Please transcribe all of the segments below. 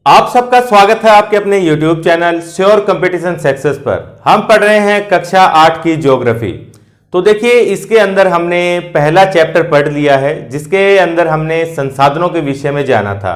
आप सबका स्वागत है आपके अपने YouTube channel sure competition success पर। हम पढ़ रहे हैं कक्षा 8 की ज्योग्राफी। तो देखिए, इसके अंदर हमने पहला चैप्टर पढ़ लिया है जिसके अंदर हमने संसाधनों के विषय में जाना था।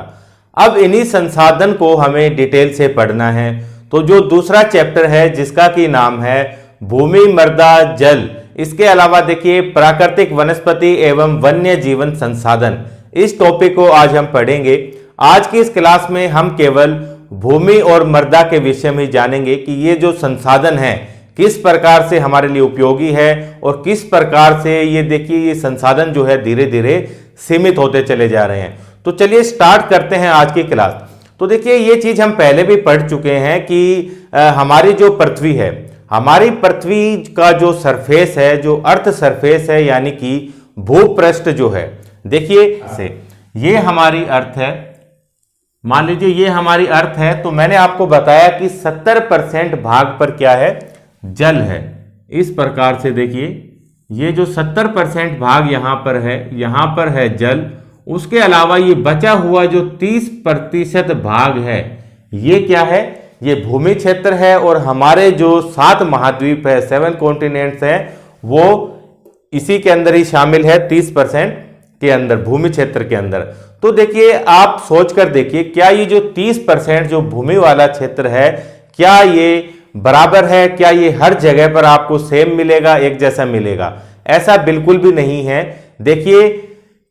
अब इन्हीं संसाधन को हमें डिटेल से पढ़ना है। तो जो दूसरा चैप्टर है जिसका की नाम है भूमि, मृदा, जल, इसके अलावा देखिए प्राकृतिक वनस्पति एवं वन्य जीवन संसाधन, इस टॉपिक को आज हम पढ़ेंगे। आज की इस क्लास में हम केवल भूमि और मृदा के विषय में जानेंगे कि ये जो संसाधन है किस प्रकार से हमारे लिए उपयोगी है और किस प्रकार से ये देखिए ये संसाधन जो है धीरे धीरे सीमित होते चले जा रहे हैं। तो चलिए स्टार्ट करते हैं आज की क्लास। तो देखिए, ये चीज हम पहले भी पढ़ चुके हैं कि हमारी जो पृथ्वी है, हमारी पृथ्वी का जो सरफेस है, जो अर्थ सरफेस है, यानी कि भूपृष्ठ जो है, देखिए से ये हमारी अर्थ है। मान लीजिए ये हमारी अर्थ है, तो मैंने आपको बताया कि 70% भाग पर क्या है, जल है। इस प्रकार से देखिए, ये जो 70% भाग यहां पर है जल। उसके अलावा ये बचा हुआ जो 30% भाग है, ये क्या है, ये भूमि क्षेत्र है। और हमारे जो 7 महाद्वीप है, 7 कॉन्टिनेंट्स है, वो इसी के अंदर ही शामिल है, 30% के अंदर, भूमि क्षेत्र के अंदर। तो देखिए, आप सोचकर देखिए, क्या ये जो 30% जो भूमि वाला क्षेत्र है, क्या ये बराबर है? क्या ये हर जगह पर आपको सेम मिलेगा, एक जैसा मिलेगा? ऐसा बिल्कुल भी नहीं है। देखिए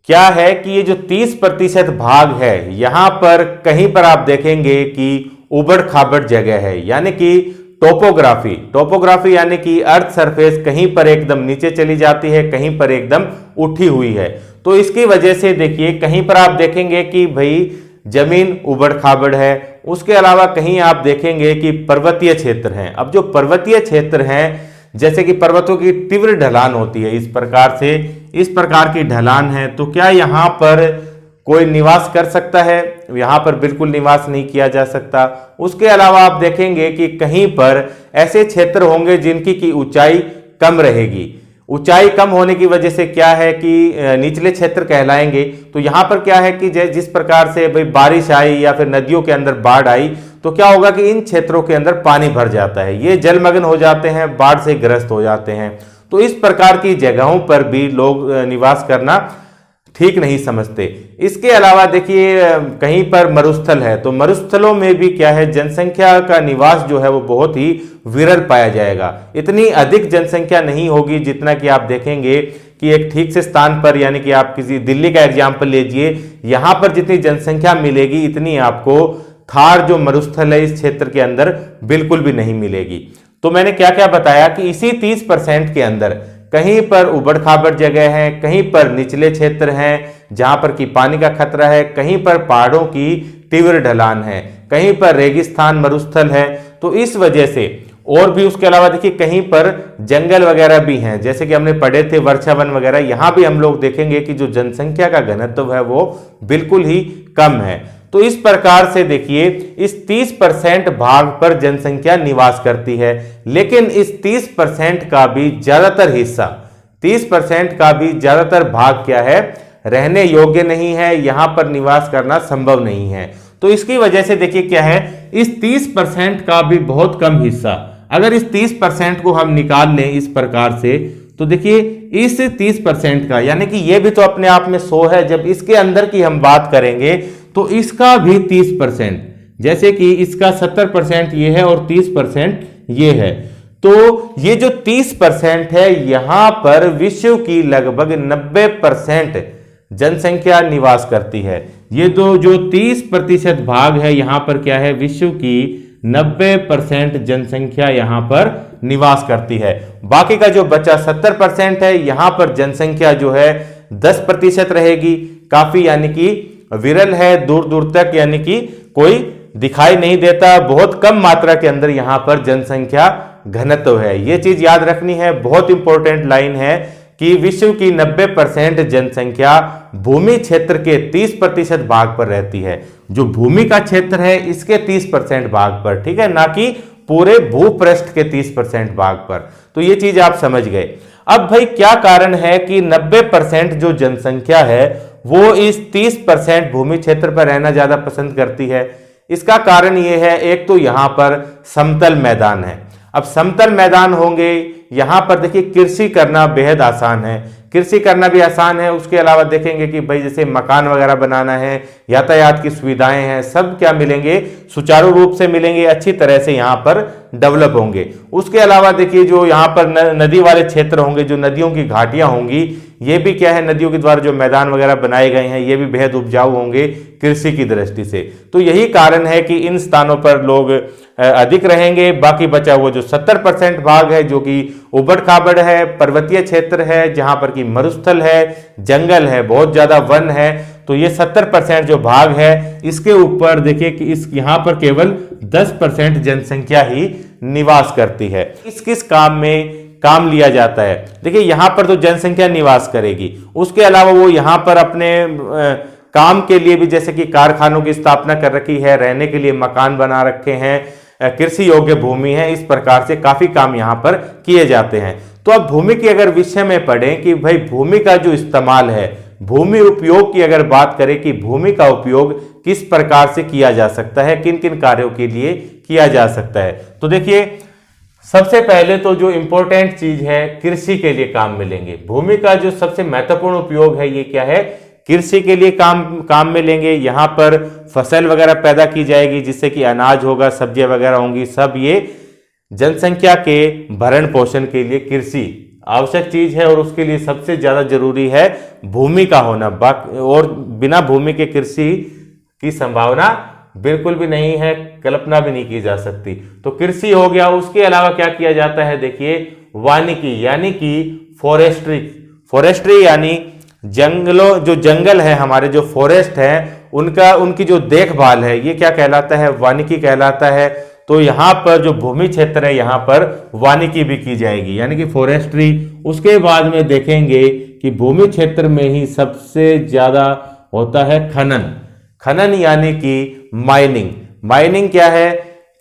क्या है कि ये जो 30% भाग है, यहां पर कहीं पर आप देखेंगे कि उबड़ खाबड़ जगह है, यानी कि टोपोग्राफी यानी कि अर्थ सरफेस कहीं पर एकदम नीचे चली जाती है, कहीं पर एकदम उठी हुई है। तो इसकी वजह से देखिए, कहीं पर आप देखेंगे कि भाई जमीन उबड़ खाबड़ है। उसके अलावा कहीं आप देखेंगे कि पर्वतीय क्षेत्र हैं। अब जो पर्वतीय क्षेत्र हैं, जैसे कि पर्वतों की तीव्र ढलान होती है, इस प्रकार की ढलान है, तो क्या यहां पर कोई निवास कर सकता है? यहां पर बिल्कुल निवास नहीं किया जा सकता। उसके अलावा आप देखेंगे कि कहीं पर ऐसे क्षेत्र होंगे जिनकी की ऊंचाई कम रहेगी। ऊंचाई कम होने की वजह से क्या है कि निचले क्षेत्र कहलाएंगे। तो यहां पर क्या है कि जिस प्रकार से भाई बारिश आई या फिर नदियों के अंदर बाढ़ आई, तो क्या होगा कि इन क्षेत्रों के अंदर पानी भर जाता है, ये जलमग्न हो जाते हैं, बाढ़ से ग्रस्त हो जाते हैं। तो इस प्रकार की जगहों पर भी लोग निवास करना ठीक नहीं समझते। इसके अलावा देखिए, कहीं पर मरुस्थल है, तो मरुस्थलों में भी क्या है, जनसंख्या का निवास जो है वो बहुत ही विरल पाया जाएगा। इतनी अधिक जनसंख्या नहीं होगी जितना कि आप देखेंगे कि एक ठीक से स्थान पर, यानी कि आप किसी दिल्ली का एग्जाम्पल लीजिए, यहां पर जितनी जनसंख्या मिलेगी इतनी आपको थार जो मरुस्थल है इस क्षेत्र के अंदर बिल्कुल भी नहीं मिलेगी। तो मैंने क्या क्या बताया कि इसी 30% के अंदर कहीं पर उबड़ खाबड़ जगह है, कहीं पर निचले क्षेत्र हैं जहां पर कि पानी का खतरा है, कहीं पर पहाड़ों की तीव्र ढलान है, कहीं पर रेगिस्तान मरुस्थल है। तो इस वजह से, और भी उसके अलावा देखिए कहीं पर जंगल वगैरह भी हैं, जैसे कि हमने पढ़े थे वर्षावन वगैरह, यहां भी हम लोग देखेंगे कि जो जनसंख्या का घनत्व है वो बिल्कुल ही कम है। तो इस प्रकार से देखिए, इस 30% भाग पर जनसंख्या निवास करती है, लेकिन इस 30% का भी ज्यादातर हिस्सा, 30% का भी ज्यादातर भाग क्या है, रहने योग्य नहीं है, यहां पर निवास करना संभव नहीं है। तो इसकी वजह से देखिए क्या है, इस 30% का भी बहुत कम हिस्सा, अगर इस 30% को हम निकाल लें इस प्रकार से, तो देखिए इस 30% का, यानी कि ये भी तो अपने आप में 100 है, जब इसके अंदर की हम बात करेंगे तो इसका भी 30%, जैसे कि इसका 70% ये है और 30% ये है। तो ये जो 30% है, यहां पर विश्व की लगभग 90% जनसंख्या निवास करती है। ये जो 30% भाग है, यहां पर क्या है, विश्व की 90% जनसंख्या यहां पर निवास करती है। बाकी का जो बचा 70% है, यहां पर जनसंख्या जो है 10% रहेगी, काफी यानी कि विरल है, दूर दूर तक यानी कि कोई दिखाई नहीं देता, बहुत कम मात्रा के अंदर यहां पर जनसंख्या घनत्व है। यह चीज याद रखनी है, बहुत इंपॉर्टेंट लाइन है कि विश्व की 90% जनसंख्या भूमि क्षेत्र के 30% भाग पर रहती है। जो भूमि का क्षेत्र है इसके 30% भाग पर, ठीक है, ना कि पूरे भूपृष्ठ के 30% भाग पर। तो ये चीज आप समझ गए। अब भाई क्या कारण है कि 90% जो जनसंख्या है वो इस 30% भूमि क्षेत्र पर रहना ज्यादा पसंद करती है? इसका कारण ये है, एक तो यहाँ पर समतल मैदान है। अब समतल मैदान होंगे, यहाँ पर देखिए कृषि करना बेहद आसान है, कृषि करना भी आसान है। उसके अलावा देखेंगे कि भाई जैसे मकान वगैरह बनाना है, यातायात की सुविधाएं हैं, सब क्या मिलेंगे, सुचारू रूप से मिलेंगे, अच्छी तरह से यहाँ पर डेवलप होंगे। उसके अलावा देखिए जो यहाँ पर नदी वाले क्षेत्र होंगे, जो नदियों की घाटियां होंगी, ये भी क्या है, नदियों के द्वारा जो मैदान वगैरह बनाए गए हैं ये भी बेहद उपजाऊ होंगे कृषि की दृष्टि से। तो यही कारण है कि इन स्थानों पर लोग अधिक रहेंगे। बाकी बचा हुआ जो 70% भाग है, जो कि उबड़ खाबड़ है, पर्वतीय क्षेत्र है, जहां पर कि मरुस्थल है, जंगल है, बहुत ज्यादा वन है, तो ये 70% जो भाग है, इसके ऊपर देखिए कि इस यहाँ पर केवल 10% जनसंख्या ही निवास करती है। किस किस काम में काम लिया जाता है, देखिए यहाँ पर तो जनसंख्या निवास करेगी, उसके अलावा वो यहाँ पर अपने काम के लिए भी, जैसे कि कारखानों की स्थापना कर रखी है, रहने के लिए मकान बना रखे हैं, कृषि योग्य भूमि है, इस प्रकार से काफी काम यहाँ पर किए जाते हैं। तो अब भूमि की अगर विषय में पढ़ें कि भाई भूमि का जो इस्तेमाल है, भूमि उपयोग की अगर बात करें कि भूमि का उपयोग किस प्रकार से किया जा सकता है, किन किन कार्यों के लिए किया जा सकता है, तो देखिए सबसे पहले तो जो इंपॉर्टेंट चीज है, कृषि के लिए काम मिलेंगे। भूमि का जो सबसे महत्वपूर्ण उपयोग है ये क्या है, कृषि के लिए काम मिलेंगे। यहाँ पर फसल वगैरह पैदा की जाएगी, जिससे कि अनाज होगा, सब्जियां वगैरह होंगी, सब ये जनसंख्या के भरण पोषण के लिए कृषि आवश्यक चीज है, और उसके लिए सबसे ज्यादा जरूरी है भूमि का होना। और बिना भूमि के कृषि की संभावना बिल्कुल भी नहीं है, कल्पना भी नहीं की जा सकती। तो कृषि हो गया। उसके अलावा क्या किया जाता है, देखिए वानिकी यानी कि फॉरेस्ट्री यानी जंगलों, जो जंगल है हमारे, जो फॉरेस्ट है, उनकी जो देखभाल है, ये क्या कहलाता है, वानिकी कहलाता है। तो यहाँ पर जो भूमि क्षेत्र है, यहाँ पर वानिकी भी की जाएगी, यानी कि फॉरेस्ट्री। उसके बाद में देखेंगे कि भूमि क्षेत्र में ही सबसे ज्यादा होता है खनन यानी कि माइनिंग क्या है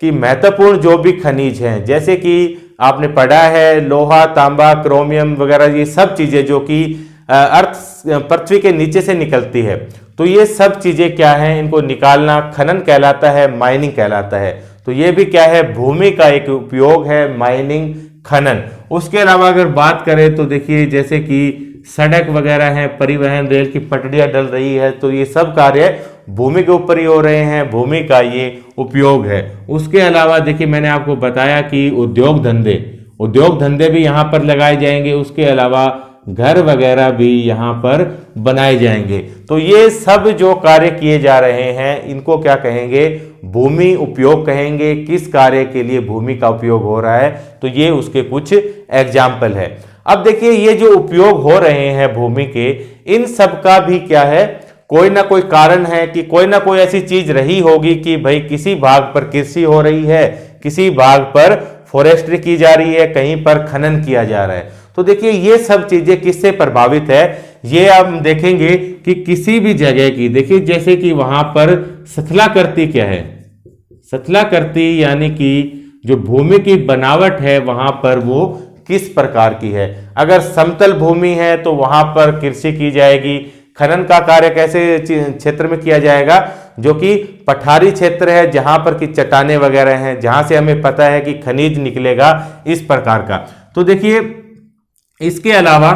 कि महत्वपूर्ण जो भी खनिज हैं, जैसे कि आपने पढ़ा है लोहा, तांबा, क्रोमियम वगैरह, ये सब चीजें जो कि पृथ्वी के नीचे से निकलती है, तो ये सब चीजें क्या हैं, इनको निकालना खनन कहलाता है, माइनिंग कहलाता है। तो ये भी क्या है, भूमि का एक उपयोग है, माइनिंग, खनन। उसके अलावा अगर बात करें तो देखिए जैसे कि सड़क वगैरह है, परिवहन, रेल की पटरियां डल रही है, तो ये सब कार्य भूमि के ऊपर ही हो रहे हैं, भूमि का ये उपयोग है। उसके अलावा देखिए मैंने आपको बताया कि उद्योग धंधे भी यहाँ पर लगाए जाएंगे। उसके अलावा घर वगैरह भी यहाँ पर बनाए जाएंगे। तो ये सब जो कार्य किए जा रहे हैं, इनको क्या कहेंगे, भूमि उपयोग कहेंगे। किस कार्य के लिए भूमि का उपयोग हो रहा है, तो ये उसके कुछ एग्जाम्पल है। अब देखिए ये जो उपयोग हो रहे हैं भूमि के, इन सब का भी क्या है, कोई ना कोई कारण है कि कोई ना कोई ऐसी चीज रही होगी कि भाई किसी भाग पर कृषि हो रही है, किसी भाग पर फॉरेस्ट्री की जा रही है, कहीं पर खनन किया जा रहा है। तो देखिए ये सब चीजें किससे प्रभावित है, ये हम देखेंगे कि किसी भी जगह की, देखिए जैसे कि वहां पर स्थलाकृति क्या है, स्थलाकृति यानी कि जो भूमि की बनावट है वहां पर वो किस प्रकार की है। अगर समतल भूमि है तो वहां पर कृषि की जाएगी। खनन का कार्य कैसे क्षेत्र में किया जाएगा, जो कि पठारी क्षेत्र है, जहां पर कि चट्टाने वगैरह हैं, जहां से हमें पता है कि खनिज निकलेगा, इस प्रकार का। तो देखिए इसके अलावा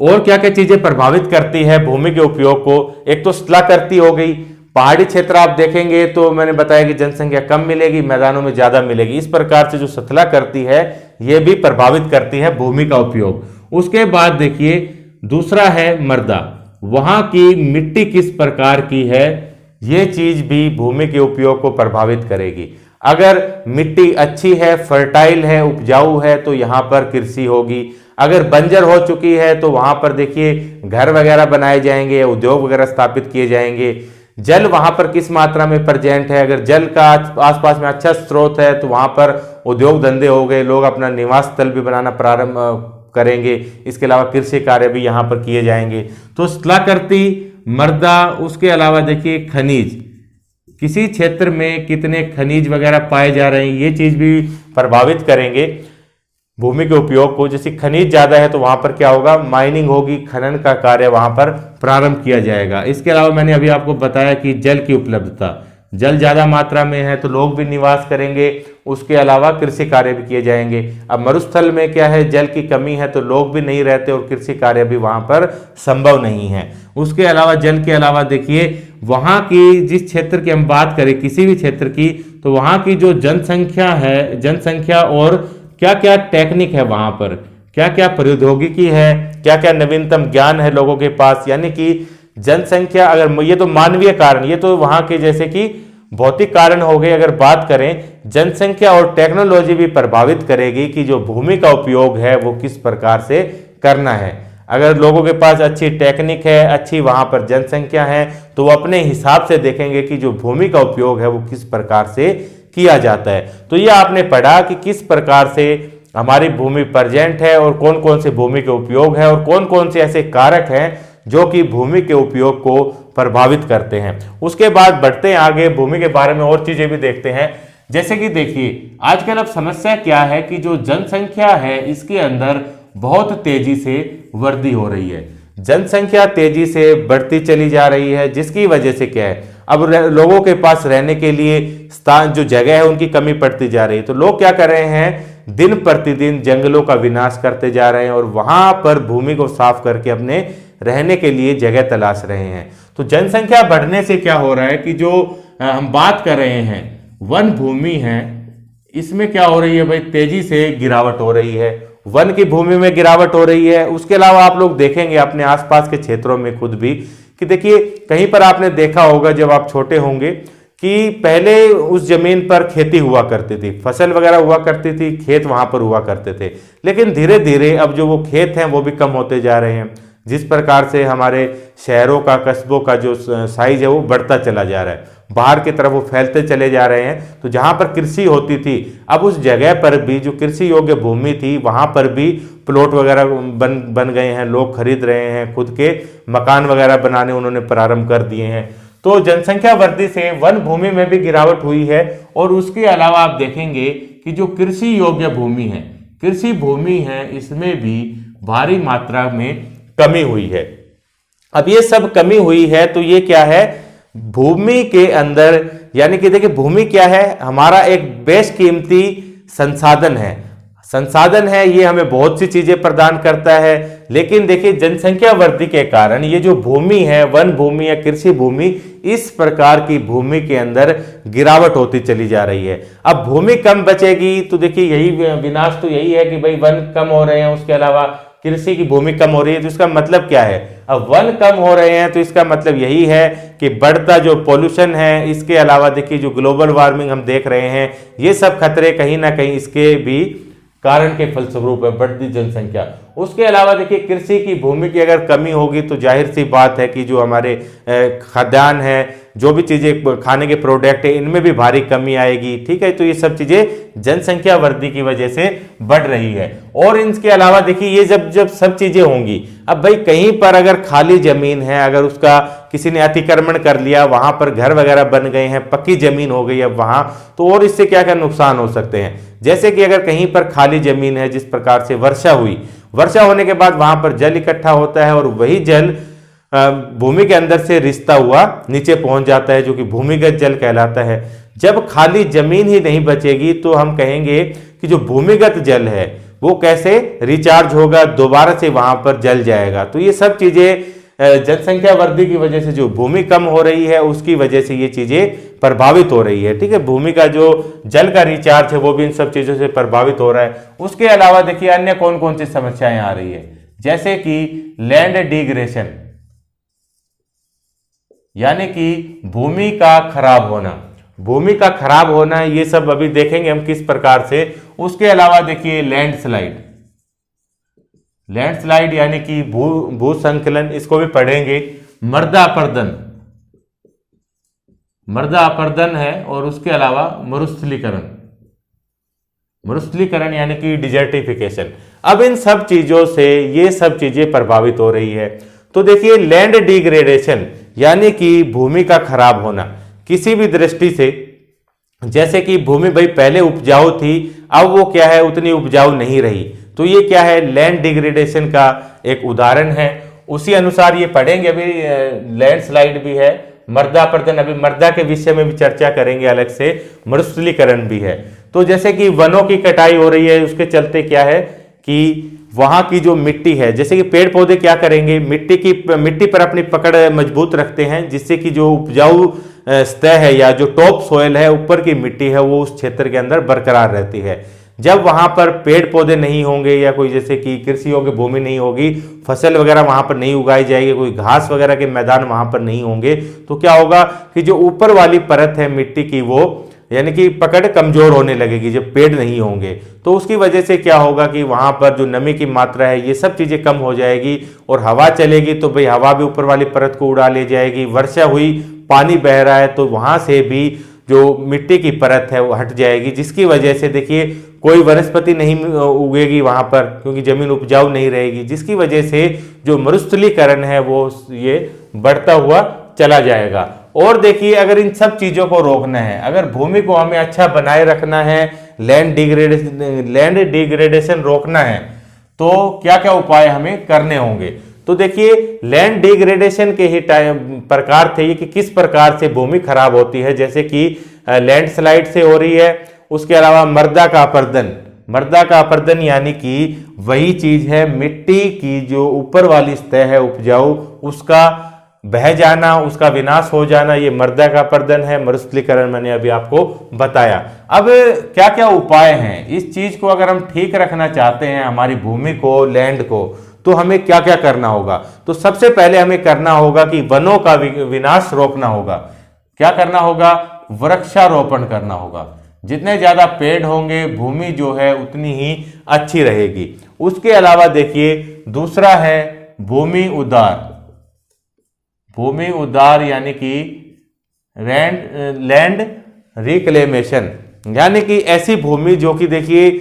और क्या क्या चीजें प्रभावित करती है भूमि के उपयोग को। एक तो स्थलाकृति हो गई, पहाड़ी क्षेत्र आप देखेंगे तो मैंने बताया कि जनसंख्या कम मिलेगी, मैदानों में ज्यादा मिलेगी। इस प्रकार से जो स्थलाकृति है यह भी प्रभावित करती है भूमि का उपयोग। उसके बाद देखिए दूसरा है मृदा, वहां की मिट्टी किस प्रकार की है, यह चीज भी भूमि के उपयोग को प्रभावित करेगी। अगर मिट्टी अच्छी है, फर्टाइल है, उपजाऊ है, तो यहां पर कृषि होगी। अगर बंजर हो चुकी है तो वहां पर देखिए घर वगैरह बनाए जाएंगे, उद्योग वगैरह स्थापित किए जाएंगे। जल वहां पर किस मात्रा में प्रेजेंट है, अगर जल का आसपास में अच्छा स्रोत है तो वहां पर उद्योग धंधे हो गए, लोग अपना निवास स्थल भी बनाना प्रारंभ करेंगे। इसके अलावा कृषि कार्य भी यहाँ पर किए जाएंगे। तो स्थलाकृति, मृदा, उसके अलावा देखिए खनिज, किसी क्षेत्र में कितने खनिज वगैरह पाए जा रहे हैं, ये चीज भी प्रभावित करेंगे भूमि के उपयोग को। जैसे खनिज ज्यादा है तो वहां पर क्या होगा, माइनिंग होगी, खनन का कार्य वहां पर प्रारंभ किया जाएगा। इसके अलावा मैंने अभी आपको बताया कि जल की उपलब्धता, जल ज़्यादा मात्रा में है तो लोग भी निवास करेंगे, उसके अलावा कृषि कार्य भी किए जाएंगे। अब मरुस्थल में क्या है, जल की कमी है तो लोग भी नहीं रहते और कृषि कार्य भी वहाँ पर संभव नहीं है। उसके अलावा जल के अलावा देखिए वहाँ की जिस क्षेत्र की हम बात करें किसी भी क्षेत्र की, तो वहाँ की जो जनसंख्या है, जनसंख्या और क्या क्या टेक्निक है वहाँ पर, क्या क्या प्रौद्योगिकी है, क्या क्या नवीनतम ज्ञान है लोगों के पास, यानी कि जनसंख्या, अगर ये तो मानवीय कारण, ये तो वहाँ के जैसे कि भौतिक कारण हो गए। अगर बात करें जनसंख्या और टेक्नोलॉजी भी प्रभावित करेगी कि जो भूमि का उपयोग है वो किस प्रकार से करना है। अगर लोगों के पास अच्छी टेक्निक है, अच्छी वहाँ पर जनसंख्या है, तो वो अपने हिसाब से देखेंगे कि जो भूमि का उपयोग है वो किस प्रकार से किया जाता है। तो ये आपने पढ़ा कि किस प्रकार से हमारी भूमि प्रेजेंट है और कौन कौन से भूमि के उपयोग है और कौन कौन से ऐसे कारक हैं जो कि भूमि के उपयोग को प्रभावित करते हैं। उसके बाद बढ़ते हैं आगे, भूमि के बारे में और चीजें भी देखते हैं। जैसे कि देखिए आजकल अब समस्या क्या है कि जो जनसंख्या है इसके अंदर बहुत तेजी से वृद्धि हो रही है, जनसंख्या तेजी से बढ़ती चली जा रही है, जिसकी वजह से क्या है, अब लोगों के पास रहने के लिए स्थान, जो जगह है उनकी कमी पड़ती जा रही है। तो लोग क्या कर रहे हैं, दिन प्रतिदिन जंगलों का विनाश करते जा रहे हैं और वहां पर भूमि को साफ करके अपने रहने के लिए जगह तलाश रहे हैं। तो जनसंख्या बढ़ने से क्या हो रहा है कि जो हम बात कर रहे हैं वन भूमि है, इसमें क्या हो रही है भाई, तेजी से गिरावट हो रही है, वन की भूमि में गिरावट हो रही है। उसके अलावा आप लोग देखेंगे अपने आसपास के क्षेत्रों में खुद भी कि देखिए कहीं पर आपने देखा होगा जब आप छोटे होंगे कि पहले उस जमीन पर खेती हुआ करती थी, फसल वगैरह हुआ करती थी, खेत वहां पर हुआ करते थे, लेकिन धीरे धीरे अब जो वो खेत हैं वो भी कम होते जा रहे हैं। जिस प्रकार से हमारे शहरों का, कस्बों का जो साइज है वो बढ़ता चला जा रहा है, बाहर की तरफ वो फैलते चले जा रहे हैं। तो जहां पर कृषि होती थी अब उस जगह पर भी जो कृषि योग्य भूमि थी वहां पर भी प्लॉट वगैरह बन गए हैं, लोग खरीद रहे हैं, खुद के मकान वगैरह बनाने उन्होंने प्रारंभ कर दिए हैं। तो जनसंख्या वृद्धि से वन भूमि में भी गिरावट हुई है। और उसके अलावा आप देखेंगे कि जो कृषि योग्य भूमि है, कृषि भूमि है, इसमें भी भारी मात्रा में कमी हुई है। अब ये सब कमी हुई है तो ये क्या है, भूमि के अंदर, यानी कि देखिए भूमि क्या है, हमारा एक बेशकीमती संसाधन है, संसाधन है, ये हमें बहुत सी चीजें प्रदान करता है। लेकिन देखिए जनसंख्या वृद्धि के कारण ये जो भूमि है, वन भूमि या कृषि भूमि, इस प्रकार की भूमि के अंदर गिरावट होती चली जा रही है। अब भूमि कम बचेगी तो देखिए यही विनाश तो यही है कि भाई वन कम हो रहे हैं, उसके अलावा कृषि की भूमि कम हो रही है। तो इसका मतलब क्या है, अब वन कम हो रहे हैं तो इसका मतलब यही है कि बढ़ता जो पोल्यूशन है, इसके अलावा देखिए जो ग्लोबल वार्मिंग हम देख रहे हैं, ये सब खतरे कहीं ना कहीं इसके भी कारण के फलस्वरूप है, बढ़ती जनसंख्या। उसके अलावा देखिए कृषि की भूमि की अगर कमी होगी तो जाहिर सी बात है कि जो हमारे खाद्यान्न है, जो भी चीजें खाने के प्रोडक्ट है, इनमें भी भारी कमी आएगी। ठीक है, तो ये सब चीजें जनसंख्या वृद्धि की वजह से बढ़ रही है। और इनके अलावा देखिए ये जब सब चीजें होंगी, अब भाई कहीं पर अगर खाली जमीन है, अगर उसका किसी ने अतिक्रमण कर लिया, वहां पर घर वगैरह बन गए हैं, पक्की जमीन हो गई अब वहां, तो और इससे क्या क्या नुकसान हो सकते हैं। जैसे कि अगर कहीं पर खाली जमीन है, जिस प्रकार से वर्षा हुई, वर्षा होने के बाद वहां पर जल इकट्ठा होता है और वही जल भूमि के अंदर से रिसता हुआ नीचे पहुंच जाता है, जो कि भूमिगत जल कहलाता है। जब खाली जमीन ही नहीं बचेगी तो हम कहेंगे कि जो भूमिगत जल है वो कैसे रिचार्ज होगा, दोबारा से वहां पर जल जाएगा। तो ये सब चीजें जनसंख्या वृद्धि की वजह से, जो भूमि कम हो रही है उसकी वजह से ये चीजें प्रभावित हो रही है। ठीक है, भूमि का जो जल का रिचार्ज है वो भी इन सब चीजों से प्रभावित हो रहा है। उसके अलावा देखिए अन्य कौन कौन सी समस्याएं आ रही है, जैसे कि लैंड डिग्रेडेशन, यानी कि भूमि का खराब होना, भूमि का खराब होना, ये सब अभी देखेंगे हम किस प्रकार से। उसके अलावा देखिए लैंडस्लाइड, लैंडस्लाइड यानी कि भूसंकलन, इसको भी पढ़ेंगे। मृदा अपरदन, मृदा अपरदन है। और उसके अलावा मरुस्थलीकरण, मरुस्थलीकरण यानी कि डिजर्टिफिकेशन। अब इन सब चीजों से ये सब चीजें प्रभावित हो रही है। तो देखिए लैंड डिग्रेडेशन यानी कि भूमि का खराब होना किसी भी दृष्टि से, जैसे कि भूमि भाई पहले उपजाऊ थी, अब वो क्या है, उतनी उपजाऊ नहीं रही, तो ये क्या है, लैंड डिग्रेडेशन का एक उदाहरण है। उसी अनुसार ये पढ़ेंगे, अभी लैंडस्लाइड भी है, मृदापर्दन, अभी मृदा के विषय में भी चर्चा करेंगे अलग से, मरुस्थलीकरण भी है। तो जैसे कि वनों की कटाई हो रही है, उसके चलते क्या है कि वहां की जो मिट्टी है, जैसे कि पेड़ पौधे क्या करेंगे, मिट्टी पर अपनी पकड़ मजबूत रखते हैं, जिससे कि जो उपजाऊ सतह है या जो टॉप सोयल है, ऊपर की मिट्टी है, वो उस क्षेत्र के अंदर बरकरार रहती है। जब वहां पर पेड़ पौधे नहीं होंगे या कोई जैसे कि कृषि योग्य भूमि नहीं होगी, फसल वगैरह वहां पर नहीं उगाई जाएगी, कोई घास वगैरह के मैदान वहां पर नहीं होंगे, तो क्या होगा कि जो ऊपर वाली परत है मिट्टी की, वो यानी कि पकड़ कमजोर होने लगेगी जब पेड़ नहीं होंगे। तो उसकी वजह से क्या होगा कि वहां पर जो नमी की मात्रा है, ये सब चीजें कम हो जाएगी, और हवा चलेगी तो भाई हवा भी ऊपर वाली परत को उड़ा ले जाएगी। वर्षा हुई, पानी बह रहा है, तो वहां से भी जो मिट्टी की परत है वो हट जाएगी, जिसकी वजह से देखिए कोई वनस्पति नहीं उगेगी वहां पर, क्योंकि जमीन उपजाऊ नहीं रहेगी, जिसकी वजह से जो मरुस्थलीकरण है वो ये बढ़ता हुआ चला जाएगा। और देखिए, अगर इन सब चीजों को रोकना है, अगर भूमि को हमें अच्छा बनाए रखना है, लैंड डिग्रेडेशन रोकना है, तो क्या क्या उपाय हमें करने होंगे। तो देखिए, लैंड डिग्रेडेशन के ही प्रकार थे ये कि किस प्रकार से भूमि खराब होती है, जैसे कि लैंडस्लाइड से हो रही है। उसके अलावा मृदा का अपरदन यानी कि वही चीज है, मिट्टी की जो ऊपर वाली सतह है उपजाऊ, उसका बह जाना, उसका विनाश हो जाना, ये मृदा का अपरदन है। मरुस्थलीकरण मैंने अभी आपको बताया। अब क्या क्या उपाय हैं इस चीज को अगर हम ठीक रखना चाहते हैं, हमारी भूमि को, लैंड को, तो हमें क्या क्या करना होगा। तो सबसे पहले हमें करना होगा कि वनों का विनाश रोकना होगा। क्या करना होगा, वृक्षारोपण करना होगा। जितने ज्यादा पेड़ होंगे, भूमि जो है उतनी ही अच्छी रहेगी। उसके अलावा देखिए, दूसरा है भूमि उदार यानी कि लैंड रिक्लेमेशन, यानी कि ऐसी भूमि जो कि देखिए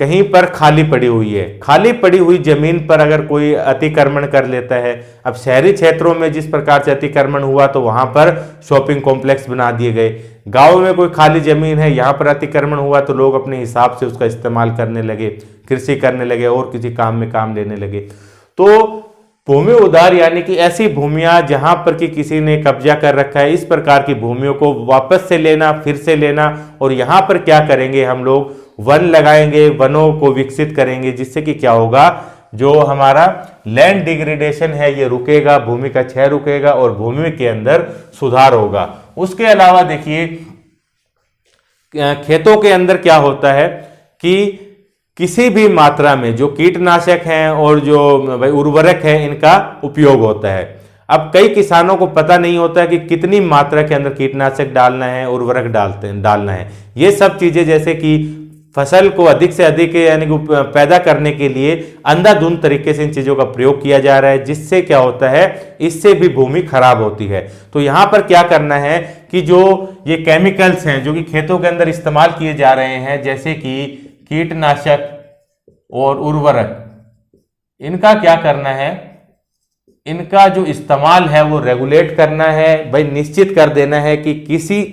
कहीं पर खाली पड़ी हुई है, खाली पड़ी हुई जमीन पर अगर कोई अतिक्रमण कर लेता है। अब शहरी क्षेत्रों में जिस प्रकार से अतिक्रमण हुआ, तो वहां पर शॉपिंग कॉम्प्लेक्स बना दिए गए। गांव में कोई खाली जमीन है, यहां पर अतिक्रमण हुआ, तो लोग अपने हिसाब से उसका इस्तेमाल करने लगे, कृषि करने लगे और किसी काम में काम लेने लगे। तो भूमि उदार यानी कि ऐसी भूमियां जहां पर कि किसी ने कब्जा कर रखा है, इस प्रकार की भूमियों को वापस से लेना, फिर से लेना। और यहां पर क्या करेंगे, हम लोग वन लगाएंगे, वनों को विकसित करेंगे, जिससे कि क्या होगा, जो हमारा लैंड डिग्रेडेशन है ये रुकेगा, भूमि का क्षय रुकेगा और भूमि के अंदर सुधार होगा। उसके अलावा देखिए, खेतों के अंदर क्या होता है कि किसी भी मात्रा में जो कीटनाशक हैं और जो उर्वरक है, इनका उपयोग होता है। अब कई किसानों को पता नहीं होता है कि कितनी मात्रा के अंदर कीटनाशक डालना है, उर्वरक डालना है। ये सब चीजें, जैसे कि फसल को अधिक से अधिक यानी कि पैदा करने के लिए अंधाधुंध तरीके से इन चीजों का प्रयोग किया जा रहा है, जिससे क्या होता है, इससे भी भूमि खराब होती है। तो यहां पर क्या करना है कि जो ये केमिकल्स हैं जो कि खेतों के अंदर इस्तेमाल किए जा रहे हैं, जैसे कि कीटनाशक और उर्वरक, इनका क्या करना है, इनका जो इस्तेमाल है वो रेगुलेट करना है। भाई निश्चित कर देना है कि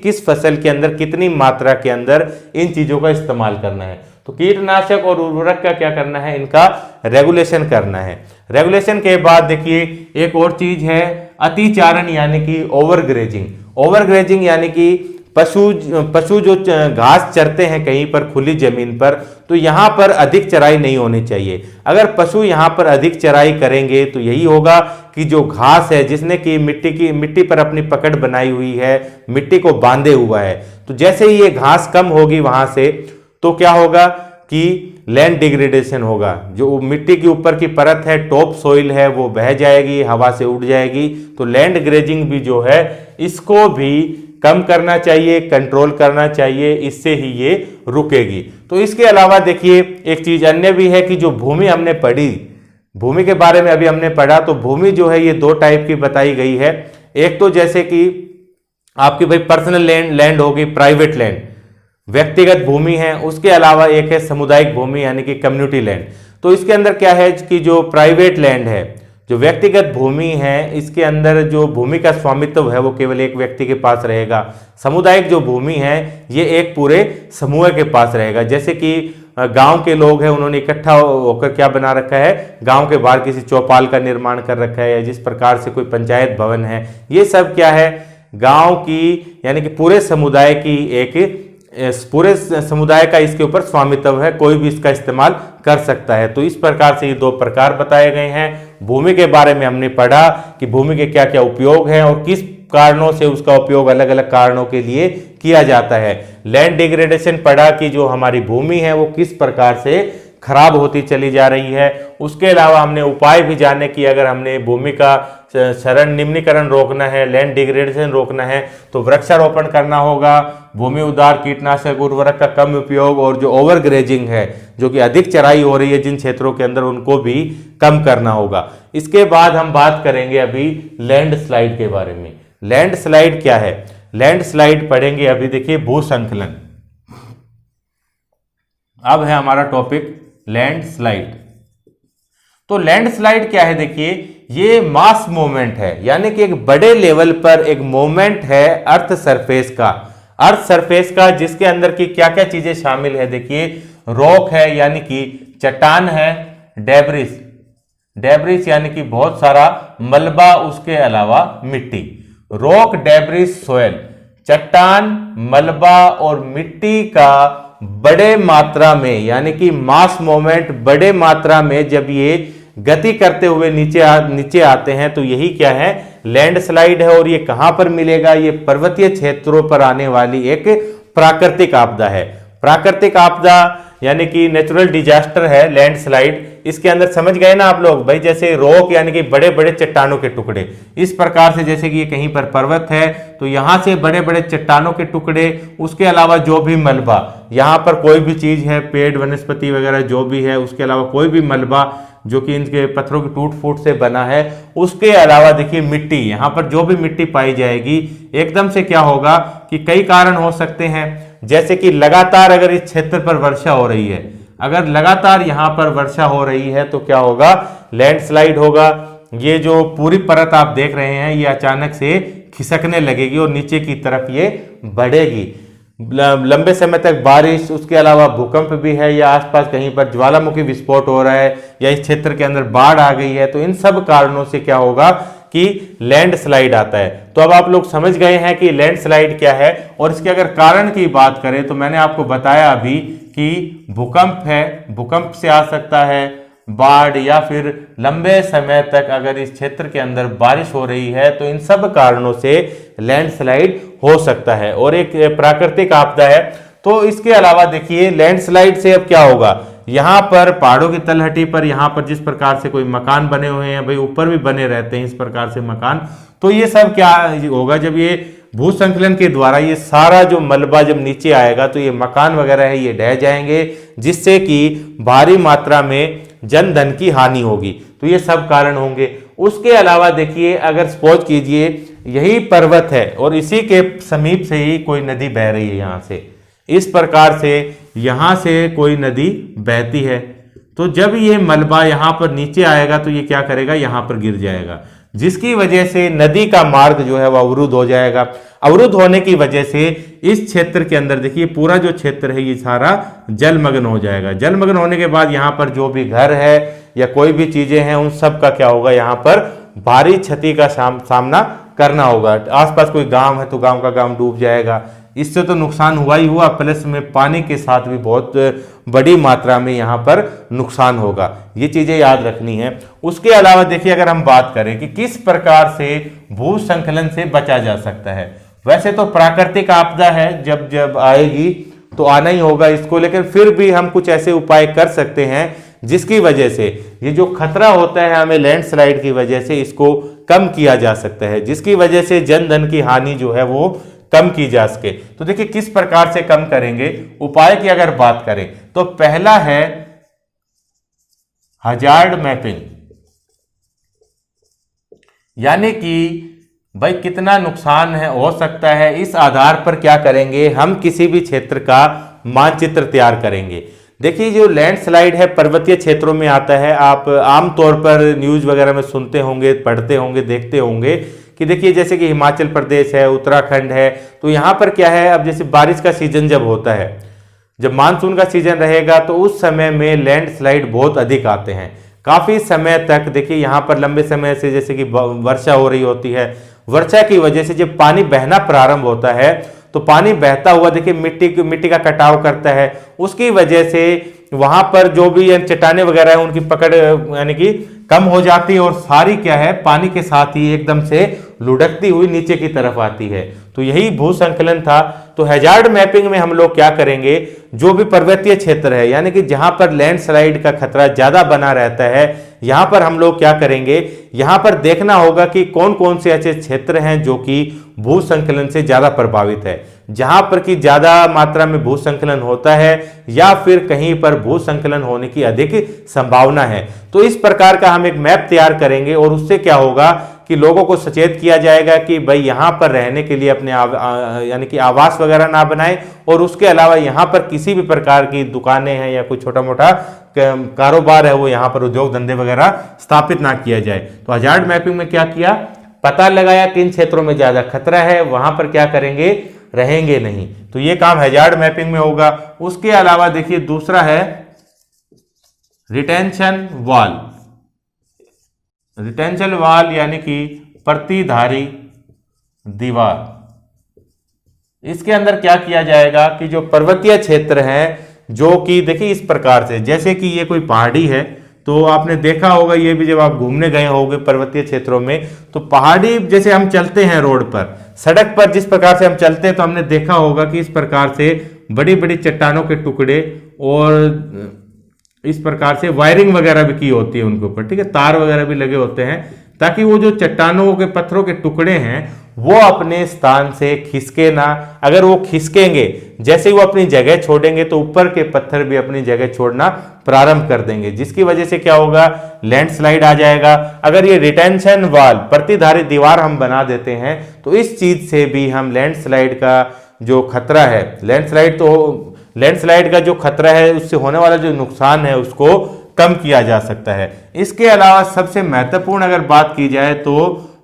किस फसल के अंदर कितनी मात्रा के अंदर इन चीजों का इस्तेमाल करना है। तो कीटनाशक और उर्वरक का क्या करना है, इनका रेगुलेशन करना है। रेगुलेशन के बाद देखिए, एक और चीज है अतिचारण यानी कि ओवरग्रेजिंग यानी कि पशु जो घास चरते हैं कहीं पर खुली जमीन पर, तो यहां पर अधिक चराई नहीं होनी चाहिए। अगर पशु यहां पर अधिक चराई करेंगे तो यही होगा कि जो घास है, जिसने कि मिट्टी पर अपनी पकड़ बनाई हुई है, मिट्टी को बांधे हुआ है, तो जैसे ही ये घास कम होगी वहां से, तो क्या होगा कि लैंड डिग्रेडेशन होगा। जो मिट्टी के ऊपर की परत है, टॉप सोइल है, वो बह जाएगी, हवा से उड़ जाएगी। तो लैंड ग्रेजिंग भी जो है, इसको भी कम करना चाहिए, कंट्रोल करना चाहिए, इससे ही ये रुकेगी। तो इसके अलावा देखिए, एक चीज अन्य भी है कि जो भूमि हमने पढ़ी, भूमि के बारे में अभी हमने पढ़ा, तो भूमि जो है ये दो टाइप की बताई गई है। एक तो जैसे कि आपकी भाई पर्सनल लैंड होगी, प्राइवेट लैंड, व्यक्तिगत भूमि है। उसके अलावा एक है सामुदायिक भूमि यानी कि कम्युनिटी लैंड। तो इसके अंदर क्या है कि जो प्राइवेट लैंड है, जो व्यक्तिगत भूमि है, इसके अंदर जो भूमि का स्वामित्व है वो केवल एक व्यक्ति के पास रहेगा। सामुदायिक जो भूमि है ये एक पूरे समूह के पास रहेगा। जैसे कि गांव के लोग हैं, उन्होंने इकट्ठा होकर क्या बना रखा है, गांव के बाहर किसी चौपाल का निर्माण कर रखा है, या जिस प्रकार से कोई पंचायत भवन है, ये सब क्या है, गांव की यानी कि पूरे समुदाय की पूरे समुदाय का इसके ऊपर स्वामित्व है, कोई भी इसका इस्तेमाल कर सकता है। तो इस प्रकार से ये दो प्रकार बताए गए हैं। भूमि के बारे में हमने पढ़ा कि भूमि के क्या क्या उपयोग हैं और किस कारणों से उसका उपयोग अलग अलग कारणों के लिए किया जाता है। लैंड डिग्रेडेशन पढ़ा कि जो हमारी भूमि है वो किस प्रकार से खराब होती चली जा रही है। उसके अलावा हमने उपाय भी जाने कि अगर हमने भूमि का क्षरण निम्नीकरण रोकना है, लैंड डिग्रेडेशन रोकना है, तो वृक्षारोपण करना होगा, भूमि उद्धार, कीटनाशक उर्वरक का कम उपयोग और जो ओवर ग्रेजिंग है, जो कि अधिक चराई हो रही है जिन क्षेत्रों के अंदर, उनको भी कम करना होगा। इसके बाद हम बात करेंगे अभी लैंड स्लाइड के बारे में। लैंड स्लाइड क्या है? लैंड स्लाइड पढ़ेंगे अभी। देखिए भूसंकलन, अब है हमारा टॉपिक लैंड स्लाइड। तो लैंड स्लाइड क्या है? देखिए ये मास मूवमेंट है, यानी कि एक बड़े लेवल पर एक मूवमेंट है अर्थ सरफेस का, जिसके अंदर की क्या क्या चीजें शामिल है। देखिए रॉक है यानी कि चट्टान है, डेब्रिस यानी कि बहुत सारा मलबा, उसके अलावा मिट्टी। रॉक, डेब्रिस, सोयल, चट्टान, मलबा और मिट्टी का बड़े मात्रा में यानी कि मास मोमेंट बड़े मात्रा में जब ये गति करते हुए नीचे आते हैं तो यही क्या है? लैंडस्लाइड है। और ये कहां पर मिलेगा? ये पर्वतीय क्षेत्रों पर आने वाली एक प्राकृतिक आपदा है। प्राकृतिक आपदा यानी कि नेचुरल डिजास्टर है लैंडस्लाइड। इसके अंदर समझ गए ना आप लोग भाई? जैसे रॉक यानी कि बड़े बड़े चट्टानों के टुकड़े, इस प्रकार से जैसे कि ये कहीं पर पर्वत है तो यहां से बड़े बड़े चट्टानों के टुकड़े, उसके अलावा जो भी मलबा, यहां पर कोई भी चीज है, पेड़, वनस्पति वगैरह जो भी है, उसके अलावा कोई भी मलबा जो कि इनके पत्थरों की टूट फूट से बना है, उसके अलावा देखिए मिट्टी, यहां पर जो भी मिट्टी पाई जाएगी, एकदम से क्या होगा कि कई कारण हो सकते हैं। जैसे कि लगातार अगर इस क्षेत्र पर वर्षा हो रही है, अगर लगातार यहां पर वर्षा हो रही है तो क्या होगा? लैंडस्लाइड होगा। ये जो पूरी परत आप देख रहे हैं ये अचानक से खिसकने लगेगी और नीचे की तरफ ये बढ़ेगी। लंबे समय तक बारिश, उसके अलावा भूकंप भी है, या आसपास कहीं पर ज्वालामुखी विस्फोट हो रहा है, या इस क्षेत्र के अंदर बाढ़ आ गई है, तो इन सब कारणों से क्या होगा कि लैंडस्लाइड आता है। तो अब आप लोग समझ गए हैं कि लैंडस्लाइड क्या है। और इसके अगर कारण की बात करें तो मैंने आपको बताया अभी कि भूकंप है, भूकंप से आ सकता है, बाढ़, या फिर लंबे समय तक अगर इस क्षेत्र के अंदर बारिश हो रही है, तो इन सब कारणों से लैंडस्लाइड हो सकता है और एक प्राकृतिक आपदा है। तो इसके अलावा देखिए लैंडस्लाइड से अब क्या होगा? यहां पर पहाड़ों की तलहटी पर, यहां पर जिस प्रकार से कोई मकान बने हुए हैं, भाई ऊपर भी बने रहते हैं इस प्रकार से मकान, तो ये सब क्या होगा? जब ये भूसंकलन के द्वारा ये सारा जो मलबा जब नीचे आएगा तो ये मकान वगैरह है ये ढह जाएंगे, जिससे कि भारी मात्रा में जन धन की हानि होगी। तो ये सब कारण होंगे। उसके अलावा देखिए अगर सपोज कीजिए यही पर्वत है और इसी के समीप से ही कोई नदी बह रही है, यहां से इस प्रकार से यहां से कोई नदी बहती है, तो जब ये मलबा यहां पर नीचे आएगा तो ये क्या करेगा? यहां पर गिर जाएगा, जिसकी वजह से नदी का मार्ग जो है वह अवरुद्ध हो जाएगा। अवरुद्ध होने की वजह से इस क्षेत्र के अंदर देखिए पूरा जो क्षेत्र है ये सारा जलमग्न हो जाएगा। जलमग्न होने के बाद यहाँ पर जो भी घर है या कोई भी चीजें हैं उन सब का क्या होगा? यहाँ पर भारी क्षति का सामना करना होगा। आसपास कोई गांव है तो गांव का गांव डूब जाएगा। इससे तो नुकसान हुआ ही हुआ, प्लस में पानी के साथ भी बहुत बड़ी मात्रा में यहाँ पर नुकसान होगा। ये चीजें याद रखनी है। उसके अलावा देखिए अगर हम बात करें कि किस प्रकार से भूसंकलन से बचा जा सकता है, वैसे तो प्राकृतिक आपदा है, जब जब आएगी तो आना ही होगा इसको, लेकिन फिर भी हम कुछ ऐसे उपाय कर सकते हैं जिसकी वजह से ये जो खतरा होता है हमें लैंडस्लाइड की वजह से इसको कम किया जा सकता है, जिसकी वजह से जन धन की हानि जो है वो कम की जा सके। तो देखिए किस प्रकार से कम करेंगे। उपाय की अगर बात करें तो पहला है हजार्ड मैपिंग, यानी कि भाई कितना नुकसान है हो सकता है, इस आधार पर क्या करेंगे हम किसी भी क्षेत्र का मानचित्र तैयार करेंगे। देखिए जो लैंडस्लाइड है पर्वतीय क्षेत्रों में आता है, आप आमतौर पर न्यूज वगैरह में सुनते होंगे, पढ़ते होंगे, देखते होंगे कि देखिए जैसे कि हिमाचल प्रदेश है, उत्तराखंड है, तो यहाँ पर क्या है, अब जैसे बारिश का सीजन जब होता है, जब मानसून का सीजन रहेगा तो उस समय में लैंडस्लाइड बहुत अधिक आते हैं। काफी समय तक देखिए यहाँ पर लंबे समय से जैसे कि वर्षा हो रही होती है, वर्षा की वजह से जब पानी बहना प्रारंभ होता है तो पानी बहता हुआ देखिए मिट्टी का कटाव करता है, उसकी वजह से वहां पर जो भी चट्टाने वगैरह है उनकी पकड़ यानी कि कम हो जाती है और सारी क्या है पानी के साथ ही एकदम से लुढ़कती हुई नीचे की तरफ आती है। तो यही भूसंकलन था। तो हैजार्ड मैपिंग में हम लोग क्या करेंगे, जो भी पर्वतीय क्षेत्र है यानी कि जहां पर लैंडस्लाइड का खतरा ज्यादा बना रहता है, यहां पर हम लोग क्या करेंगे, यहां पर देखना होगा कि कौन कौन से ऐसे क्षेत्र हैं जो कि भूसंकलन से ज्यादा प्रभावित है, जहां पर कि ज्यादा मात्रा में भूसंकलन होता है या फिर कहीं पर भूसंकलन होने की अधिक संभावना है। तो इस प्रकार का हम एक मैप तैयार करेंगे और उससे क्या होगा कि लोगों को सचेत किया जाएगा कि भाई यहां पर रहने के लिए अपने यानी कि आवास वगैरह ना बनाएं और उसके अलावा यहां पर किसी भी प्रकार की दुकानें हैं या कोई छोटा मोटा कारोबार है वो यहां पर उद्योग धंधे वगैरह स्थापित ना किया जाए। तो हैजार्ड मैपिंग में क्या किया, पता लगाया किन क्षेत्रों में ज्यादा खतरा है, वहां पर क्या करेंगे, रहेंगे नहीं। तो ये काम हैजार्ड मैपिंग में होगा। उसके अलावा देखिए दूसरा है रिटेंशन वॉल। रिटेंशन वॉल यानी कि प्रतिधारी दीवार। इसके अंदर क्या किया जाएगा कि जो पर्वतीय क्षेत्र है जो कि देखिए इस प्रकार से, जैसे कि ये कोई पहाड़ी है तो आपने देखा होगा, ये भी जब आप घूमने गए होंगे पर्वतीय क्षेत्रों में, तो पहाड़ी जैसे हम चलते हैं रोड पर, सड़क पर जिस प्रकार से हम चलते हैं तो हमने देखा होगा कि इस प्रकार से बड़ी बड़ी चट्टानों के टुकड़े और इस प्रकार से वायरिंग वगैरह भी की होती है उनके ऊपर, ठीक है, तार वगैरह भी लगे होते हैं ताकि वो जो चट्टानों के पत्थरों के टुकड़े हैं वो अपने स्थान से खिसके ना। अगर वो खिसकेंगे, जैसे ही वो अपनी जगह छोड़ेंगे तो ऊपर के पत्थर भी अपनी जगह छोड़ना प्रारंभ कर देंगे, जिसकी वजह से क्या होगा, लैंडस्लाइड आ जाएगा। अगर ये रिटेंशन वॉल प्रतिधारी दीवार हम बना देते हैं तो इस चीज से भी हम लैंडस्लाइड का जो खतरा है, लैंडस्लाइड का जो खतरा है उससे होने वाला जो नुकसान है उसको कम किया जा सकता है। इसके अलावा सबसे महत्वपूर्ण अगर बात की जाए तो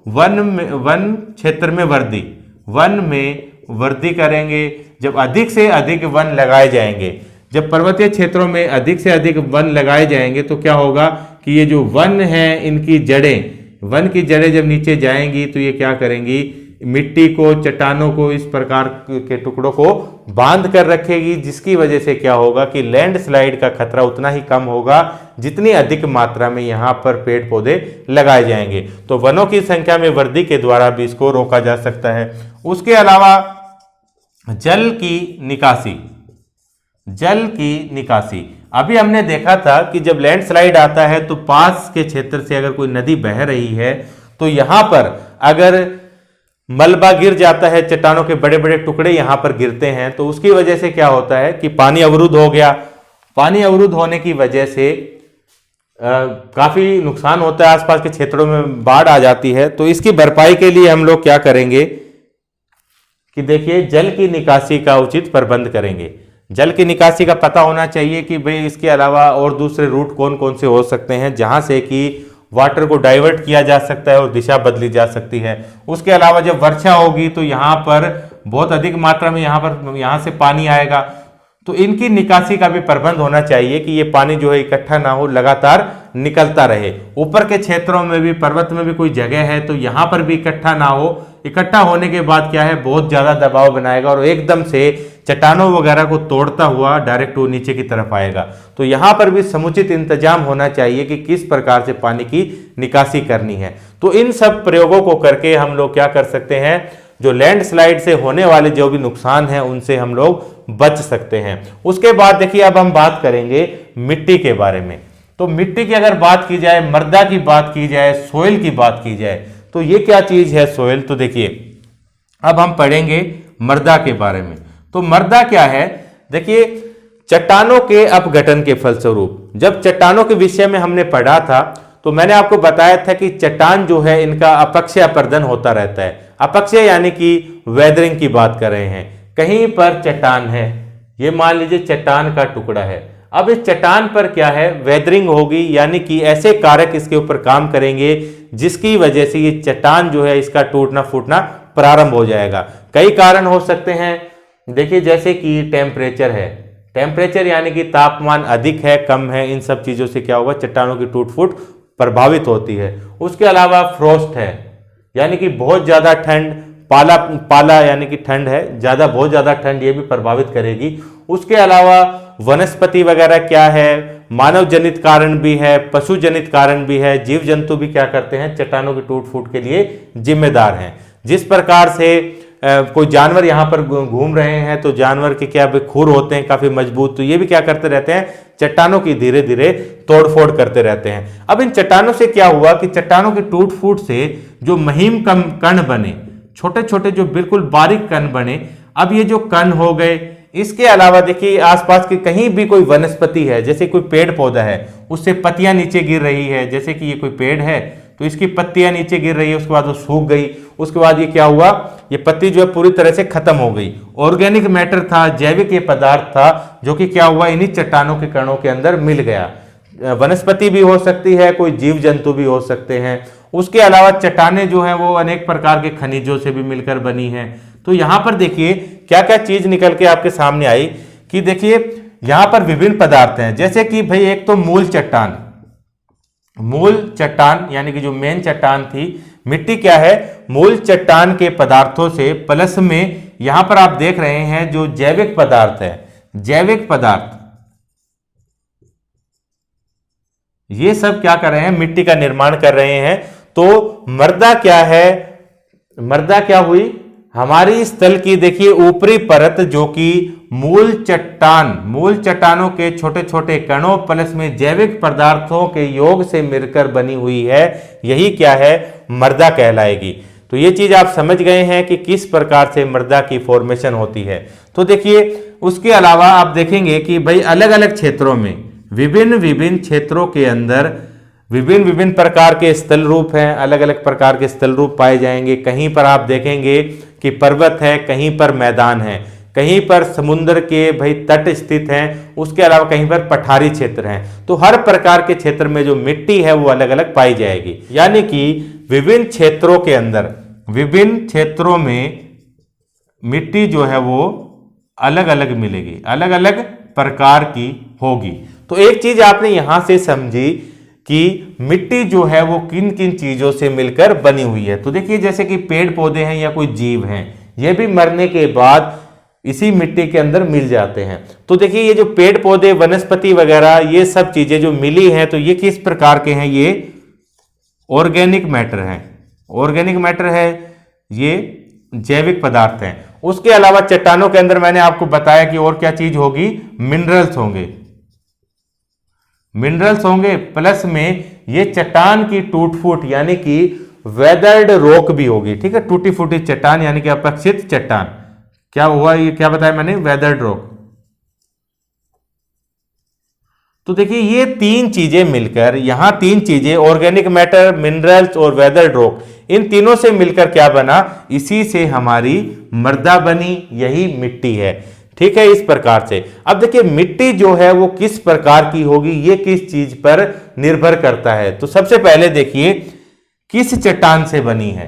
वन क्षेत्र में वर्दी, वन में वृद्धि करेंगे। जब अधिक से अधिक वन लगाए जाएंगे, जब पर्वतीय क्षेत्रों में अधिक से अधिक वन लगाए जाएंगे तो क्या होगा कि ये जो वन है इनकी जड़ें, वन की जड़ें जब नीचे जाएंगी तो ये क्या करेंगी, मिट्टी को, चट्टानों को, इस प्रकार के टुकड़ों को बांध कर रखेगी, जिसकी वजह से क्या होगा कि लैंडस्लाइड का खतरा उतना ही कम होगा जितनी अधिक मात्रा में यहां पर पेड़ पौधे लगाए जाएंगे। तो वनों की संख्या में वृद्धि के द्वारा भी इसको रोका जा सकता है। उसके अलावा जल की निकासी, जल की निकासी, अभी हमने देखा था कि जब लैंडस्लाइड आता है तो पास के क्षेत्र से अगर कोई नदी बह रही है तो यहां पर अगर मलबा गिर जाता है, चट्टानों के बड़े बड़े टुकड़े यहां पर गिरते हैं तो उसकी वजह से क्या होता है कि पानी अवरुद्ध हो गया। पानी अवरुद्ध होने की वजह से काफी नुकसान होता है, आसपास के क्षेत्रों में बाढ़ आ जाती है। तो इसकी भरपाई के लिए हम लोग क्या करेंगे कि देखिए जल की निकासी का उचित प्रबंध करेंगे। जल की निकासी का पता होना चाहिए कि भाई इसके अलावा और दूसरे रूट कौन कौन से हो सकते हैं जहां से कि वाटर को डाइवर्ट किया जा सकता है और दिशा बदली जा सकती है। उसके अलावा जब वर्षा होगी तो यहाँ पर बहुत अधिक मात्रा में यहाँ से पानी आएगा, तो इनकी निकासी का भी प्रबंध होना चाहिए कि ये पानी जो है इकट्ठा ना हो, लगातार निकलता रहे। ऊपर के क्षेत्रों में भी, पर्वत में भी कोई जगह है तो यहाँ पर भी इकट्ठा ना हो। इकट्ठा होने के बाद क्या है, बहुत ज्यादा दबाव बनाएगा और एकदम से चट्टानों वगैरह को तोड़ता हुआ डायरेक्ट वो नीचे की तरफ आएगा। तो यहाँ पर भी समुचित इंतजाम होना चाहिए कि किस प्रकार से पानी की निकासी करनी है। तो इन सब प्रयोगों को करके हम लोग क्या कर सकते हैं, जो लैंडस्लाइड से होने वाले जो भी नुकसान है उनसे हम लोग बच सकते हैं। उसके बाद देखिए अब हम बात करेंगे मिट्टी के बारे में। तो मिट्टी की अगर बात की जाए, मृदा की बात की जाए, सोइल की बात की जाए, तो ये क्या चीज है सोइल। तो देखिए अब हम पढ़ेंगे मृदा के बारे में। तो मृदा क्या है, देखिए चट्टानों के अपघटन के फलस्वरूप, जब चट्टानों के विषय में हमने पढ़ा था तो मैंने आपको बताया था कि चट्टान जो है इनका अपक्षय अपर्दन होता रहता है। अपक्षय यानी कि वेदरिंग की बात कर रहे हैं। कहीं पर चट्टान है, ये मान लीजिए चट्टान का टुकड़ा है, अब इस चट्टान पर क्या है, वेदरिंग होगी, यानी कि ऐसे कारक इसके ऊपर काम करेंगे जिसकी वजह से ये चट्टान जो है इसका टूटना फूटना प्रारंभ हो जाएगा। कई कारण हो सकते हैं, देखिए जैसे कि टेम्परेचर है, टेम्परेचर यानी कि तापमान अधिक है कम है, इन सब चीजों से क्या होगा, चट्टानों की टूट फूट प्रभावित होती है। उसके अलावा फ्रोस्ट है, यानी कि बहुत ज्यादा ठंड, पाला पाला यानी कि ठंड है ज्यादा, बहुत ज्यादा ठंड ये भी प्रभावित करेगी। उसके अलावा वनस्पति वगैरह क्या है, मानव जनित कारण भी है, पशु जनित कारण भी है, जीव जंतु भी क्या करते हैं, चट्टानों की टूट फूट के लिए जिम्मेदार हैं। जिस प्रकार से कोई जानवर यहाँ पर घूम रहे हैं तो जानवर के क्या खुर होते हैं काफी मजबूत, तो ये भी क्या करते रहते हैं, चट्टानों की धीरे धीरे तोड़फोड़ करते रहते हैं। अब इन चट्टानों से क्या हुआ कि चट्टानों की टूट फूट से जो महीम कण बने, छोटे छोटे जो बिल्कुल बारीक कण बने, अब ये जो कण हो गए, इसके अलावा देखिए आसपास के कहीं भी कोई वनस्पति है, जैसे कोई पेड़ पौधा है, उससे पत्तियां नीचे गिर रही है, जैसे कि ये कोई पेड़ है तो इसकी पत्तियां नीचे गिर रही है, उसके बाद वो सूख गई, उसके बाद ये क्या हुआ, ये पत्ती जो है पूरी तरह से खत्म हो गई। ऑर्गेनिक मैटर था, जैविक ये पदार्थ था जो कि क्या हुआ, इन्हीं चट्टानों के कणों के अंदर मिल गया। वनस्पति भी हो सकती है, कोई जीव जंतु भी हो सकते हैं। उसके अलावा चट्टानें जो है वो अनेक प्रकार के खनिजों से भी मिलकर बनी है। तो यहां पर देखिए क्या क्या चीज निकल के आपके सामने आई कि देखिए यहां पर विभिन्न पदार्थ हैं, जैसे कि भाई एक तो मूल चट्टान, मूल चट्टान यानी कि जो मेन चट्टान थी, मिट्टी क्या है, मूल चट्टान के पदार्थों से प्लस में यहां पर आप देख रहे हैं जो जैविक पदार्थ है, जैविक पदार्थ, ये सब क्या कर रहे हैं, मिट्टी का निर्माण कर रहे हैं। तो मृदा क्या है, मृदा क्या हुई, हमारी स्थल की देखिए ऊपरी परत जो कि मूल चट्टान, मूल चट्टानों के छोटे छोटे कणों प्लस में जैविक पदार्थों के योग से मिलकर बनी हुई है, यही क्या है, मृदा कहलाएगी। तो ये चीज आप समझ गए हैं कि किस प्रकार से मृदा की फॉर्मेशन होती है। तो देखिए उसके अलावा आप देखेंगे कि भाई अलग अलग क्षेत्रों में, विभिन्न विभिन्न क्षेत्रों के अंदर विभिन्न विभिन्न प्रकार के स्थल रूप हैं, अलग अलग प्रकार के स्थल रूप पाए जाएंगे। कहीं पर आप देखेंगे कि पर्वत है, कहीं पर मैदान है, कहीं पर समुद्र के भाई तट स्थित हैं, उसके अलावा कहीं पर पठारी क्षेत्र हैं। तो हर प्रकार के क्षेत्र में जो मिट्टी है वो अलग अलग पाई जाएगी, यानी कि विभिन्न क्षेत्रों के अंदर, विभिन्न क्षेत्रों में मिट्टी जो है वो अलग अलग मिलेगी, अलग अलग प्रकार की होगी। तो एक चीज आपने यहां से समझी कि मिट्टी जो है वो किन किन चीजों से मिलकर बनी हुई है। तो देखिए जैसे कि पेड़ पौधे हैं या कोई जीव हैं, ये भी मरने के बाद इसी मिट्टी के अंदर मिल जाते हैं। तो देखिए ये जो पेड़ पौधे, वनस्पति वगैरह, ये सब चीजें जो मिली हैं तो ये किस प्रकार के हैं, ये ऑर्गेनिक मैटर हैं, ऑर्गेनिक मैटर है, ये जैविक पदार्थ हैं। उसके अलावा चट्टानों के अंदर मैंने आपको बताया कि और क्या चीज होगी, मिनरल्स होंगे, मिनरल्स होंगे, प्लस में ये चट्टान की टूट फूट यानी कि वेदर्ड रॉक भी होगी। ठीक है, टूटी फूटी चट्टान यानी कि अपक्षित चट्टान, क्या हुआ, ये क्या बताया मैंने, वेदर्ड रॉक। तो देखिए ये तीन चीजें मिलकर, यहां तीन चीजें, ऑर्गेनिक मैटर, मिनरल्स और वेदर्ड रॉक, इन तीनों से मिलकर क्या बना, इसी से हमारी मृदा बनी, यही मिट्टी है। ठीक है, इस प्रकार से। अब देखिए मिट्टी जो है वो किस प्रकार की होगी, ये किस चीज पर निर्भर करता है। तो सबसे पहले देखिए किस चट्टान से बनी है,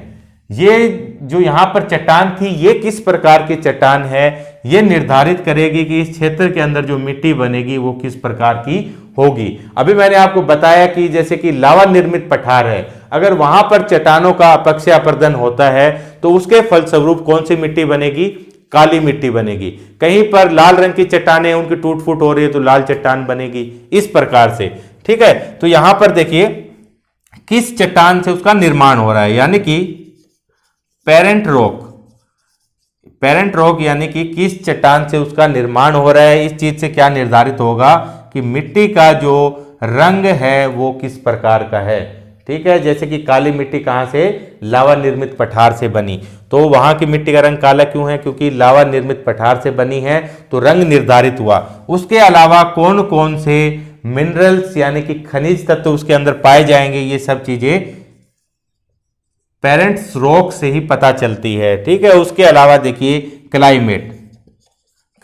ये जो यहां पर चट्टान थी ये किस प्रकार की चट्टान है, ये निर्धारित करेगी कि इस क्षेत्र के अंदर जो मिट्टी बनेगी वो किस प्रकार की होगी। अभी मैंने आपको बताया कि जैसे कि लावा निर्मित पठार है, अगर वहां पर चट्टानों का अपक्षय अपरदन होता है तो उसके फलस्वरूप कौन सी मिट्टी बनेगी, काली मिट्टी बनेगी। कहीं पर लाल रंग की चट्टानें, उनकी टूट फूट हो रही है तो लाल चट्टान बनेगी, इस प्रकार से। ठीक है, तो यहां पर देखिए किस चट्टान से उसका निर्माण हो रहा है, यानी कि पेरेंट रॉक, पेरेंट रॉक यानी कि किस चट्टान से उसका निर्माण हो रहा है। इस चीज से क्या निर्धारित होगा कि मिट्टी का जो रंग है वो किस प्रकार का है। ठीक है, जैसे कि काली मिट्टी कहां से, लावा निर्मित पठार से बनी, तो वहां की मिट्टी का रंग काला क्यों है, क्योंकि लावा निर्मित पठार से बनी है, तो रंग निर्धारित हुआ। उसके अलावा कौन कौन से मिनरल्स यानी कि खनिज तत्व उसके अंदर पाए जाएंगे, ये सब चीजें पेरेंट्स रॉक से ही पता चलती है। ठीक है, उसके अलावा देखिए क्लाइमेट,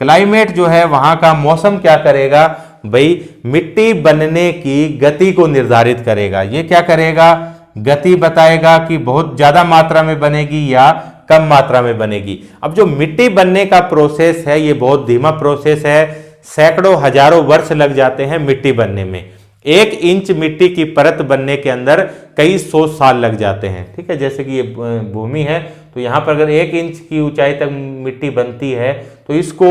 क्लाइमेट जो है वहां का मौसम क्या करेगा भाई, मिट्टी बनने की गति को निर्धारित करेगा। ये क्या करेगा, गति बताएगा कि बहुत ज्यादा मात्रा में बनेगी या कम मात्रा में बनेगी। अब जो मिट्टी बनने का प्रोसेस है ये बहुत धीमा प्रोसेस है, सैकड़ों हजारों वर्ष लग जाते हैं मिट्टी बनने में। 1 इंच मिट्टी की परत बनने के अंदर कई 100 साल लग जाते हैं। ठीक है, जैसे कि ये भूमि है, तो यहाँ पर अगर 1 इंच की ऊंचाई तक मिट्टी बनती है तो इसको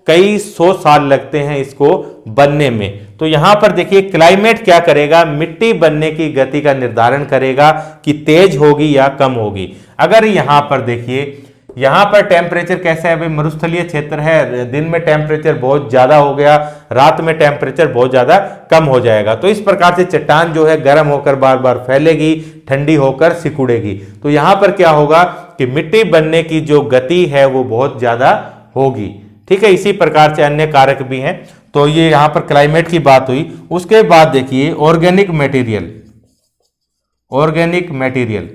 कई 100 साल लगते हैं इसको बनने में। तो यहां पर देखिए क्लाइमेट क्या करेगा, मिट्टी बनने की गति का निर्धारण करेगा कि तेज होगी या कम होगी। अगर यहां पर देखिए, यहां पर टेम्परेचर कैसा है भाई, मरुस्थलीय क्षेत्र है, दिन में टेम्परेचर बहुत ज्यादा हो गया, रात में टेम्परेचर बहुत ज्यादा कम हो जाएगा। तो इस प्रकार से चट्टान जो है गर्म होकर बार बार फैलेगी, ठंडी होकर सिकुड़ेगी। तो यहां पर क्या होगा कि मिट्टी बनने की जो गति है वो बहुत ज्यादा होगी। ठीक है, इसी प्रकार से अन्य कारक भी हैं। तो ये यहां पर क्लाइमेट की बात हुई। उसके बाद देखिए organic material. Organic material,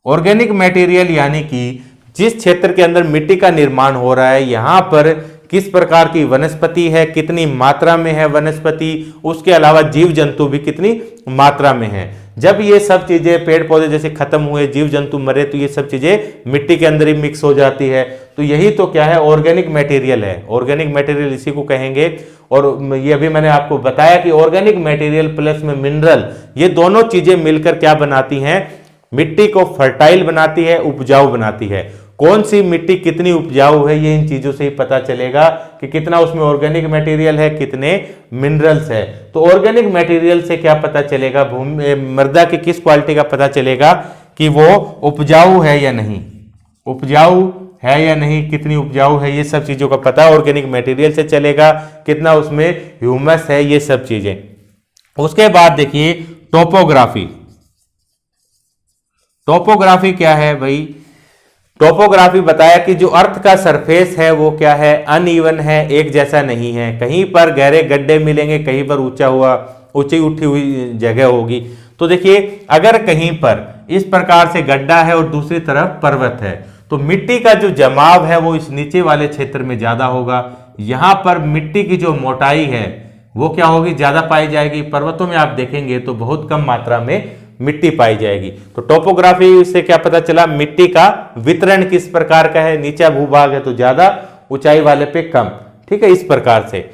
organic material यानी कि जिस क्षेत्र के अंदर मिट्टी का निर्माण हो रहा है, यहां पर किस प्रकार की वनस्पति है, कितनी मात्रा में है वनस्पति, उसके अलावा जीव जंतु भी कितनी मात्रा में है। जब ये सब चीजें पेड़ पौधे जैसे खत्म हुए, जीव जंतु मरे, तो ये सब चीजें मिट्टी के अंदर ही मिक्स हो जाती है। तो यही तो क्या है, ऑर्गेनिक मटेरियल है। ऑर्गेनिक मटेरियल इसी को कहेंगे। और ये अभी मैंने आपको बताया कि ऑर्गेनिक मटेरियल प्लस में मिनरल, ये दोनों चीजें मिलकर क्या बनाती हैं, मिट्टी को फर्टाइल बनाती है, उपजाऊ बनाती है। कौन सी मिट्टी कितनी उपजाऊ है, ये इन चीजों से ही पता चलेगा कि कितना उसमें ऑर्गेनिक मटेरियल है, कितने मिनरल्स है। तो ऑर्गेनिक मटेरियल से क्या पता चलेगा, भूमि मृदा की किस क्वालिटी का पता चलेगा कि वो उपजाऊ है या नहीं, उपजाऊ है या नहीं, कितनी उपजाऊ है, ये सब चीजों का पता ऑर्गेनिक मटेरियल से चलेगा। कितना उसमें ह्यूमस है, ये सब चीजें। उसके बाद देखिए टोपोग्राफी। टोपोग्राफी क्या है भाई, टोपोग्राफी बताया कि जो अर्थ का सरफेस है वो क्या है, अनइवन है, एक जैसा नहीं है। कहीं पर गहरे गड्ढे मिलेंगे, कहीं पर ऊंची उठी हुई जगह होगी। तो देखिए अगर कहीं पर इस प्रकार से गड्ढा है और दूसरी तरफ पर्वत है, तो मिट्टी का जो जमाव है वो इस नीचे वाले क्षेत्र में ज्यादा होगा। यहां पर मिट्टी की जो मोटाई है वो क्या होगी, ज्यादा पाई जाएगी। पर्वतों में आप देखेंगे तो बहुत कम मात्रा में मिट्टी पाई जाएगी। तो टोपोग्राफी से क्या पता चला, मिट्टी का वितरण किस प्रकार का है, नीचा भूभाग है तो ज्यादा, ऊंचाई वाले पे कम। ठीक है, इस प्रकार से।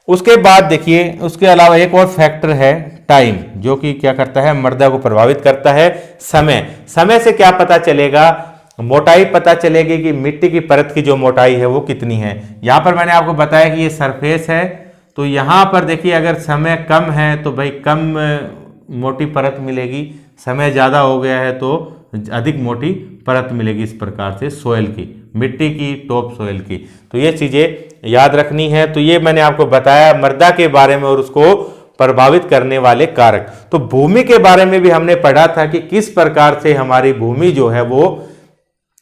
उसके बाद देखिए, उसके अलावा एक और फैक्टर है टाइम, जो कि क्या करता है, मृदा को प्रभावित करता है। समय, समय से क्या पता चलेगा, मोटाई पता चलेगी कि मिट्टी की परत की जो मोटाई है वो कितनी है। यहां पर मैंने आपको बताया कि ये सरफेस है, तो यहां पर देखिए अगर समय कम है तो भाई कम मोटी परत मिलेगी, समय ज्यादा हो गया है तो अधिक मोटी परत मिलेगी। इस प्रकार से सोयल की, मिट्टी की, टॉप सोयल की। तो ये चीजें याद रखनी है। तो ये मैंने आपको बताया मृदा के बारे में और उसको प्रभावित करने वाले कारक। तो भूमि के बारे में भी हमने पढ़ा था कि किस प्रकार से हमारी भूमि जो है वो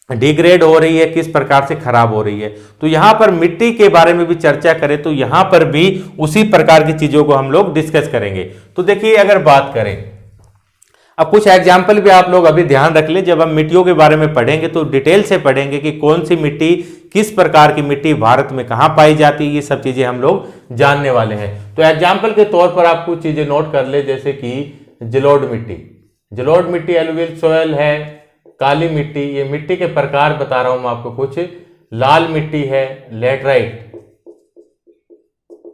डिग्रेड हो रही है, किस प्रकार से खराब हो रही है। तो यहां पर मिट्टी के बारे में भी चर्चा करें तो यहां पर भी उसी प्रकार की चीजों को हम लोग डिस्कस करेंगे। तो देखिए अगर बात करें, अब कुछ एग्जाम्पल भी आप लोग अभी ध्यान रख ले, जब हम मिट्टियों के बारे में पढ़ेंगे तो डिटेल से पढ़ेंगे कि कौन सी मिट्टी, किस प्रकार की मिट्टी भारत में कहां पाई जाती है, ये सब चीजें हम लोग जानने वाले हैं। तो एग्जाम्पल के तौर पर आप कुछ चीजें नोट कर ले, जैसे कि जलोढ़ मिट्टी। जलोढ़ मिट्टी एलुवियल सॉइल है। काली मिट्टी, ये मिट्टी के प्रकार बता रहा हूं मैं आपको कुछ। लाल मिट्टी है, लैटराइट,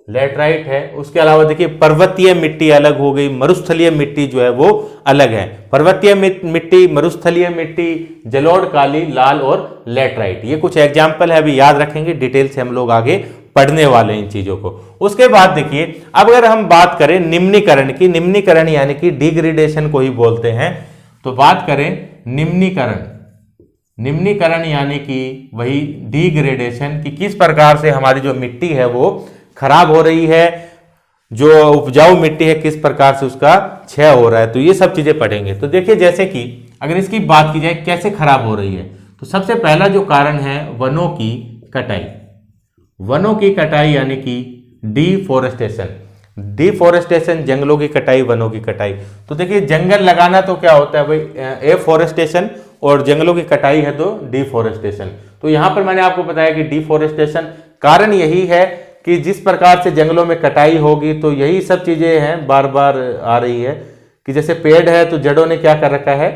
लैटराइट है। उसके अलावा देखिए पर्वतीय मिट्टी अलग हो गई, मरुस्थलीय मिट्टी जो है वो अलग है। पर्वतीय मिट्टी, मरुस्थलीय मिट्टी, जलोढ़, काली, लाल और लैटराइट, ये कुछ एग्जाम्पल है, अभी याद रखेंगे, डिटेल से हम लोग आगे पढ़ने वाले हैं इन चीजों को। उसके बाद देखिए अब अगर हम बात करें निम्नीकरण की, निम्नीकरण यानी कि डिग्रेडेशन को ही बोलते हैं। तो बात करें निम्नीकरण, निम्नीकरण यानी कि वही डिग्रेडेशन, कि किस प्रकार से हमारी जो मिट्टी है वो खराब हो रही है, जो उपजाऊ मिट्टी है किस प्रकार से उसका क्षय हो रहा है। तो ये सब चीजें पढ़ेंगे। तो देखिए जैसे कि अगर इसकी बात की जाए कैसे खराब हो रही है, तो सबसे पहला जो कारण है वनों की कटाई। वनों की कटाई यानी कि डिफोरेस्टेशन। डिफोरेस्टेशन, जंगलों की कटाई, वनों की कटाई। तो देखिए जंगल लगाना तो क्या होता है भाई, एफोरेस्टेशन, और जंगलों की कटाई है तो डिफोरेस्टेशन। तो यहां पर मैंने आपको बताया कि डिफोरेस्टेशन कारण यही है कि जिस प्रकार से जंगलों में कटाई होगी तो यही सब चीजें हैं बार बार आ रही है कि जैसे पेड़ है तो जड़ों ने क्या कर रखा है,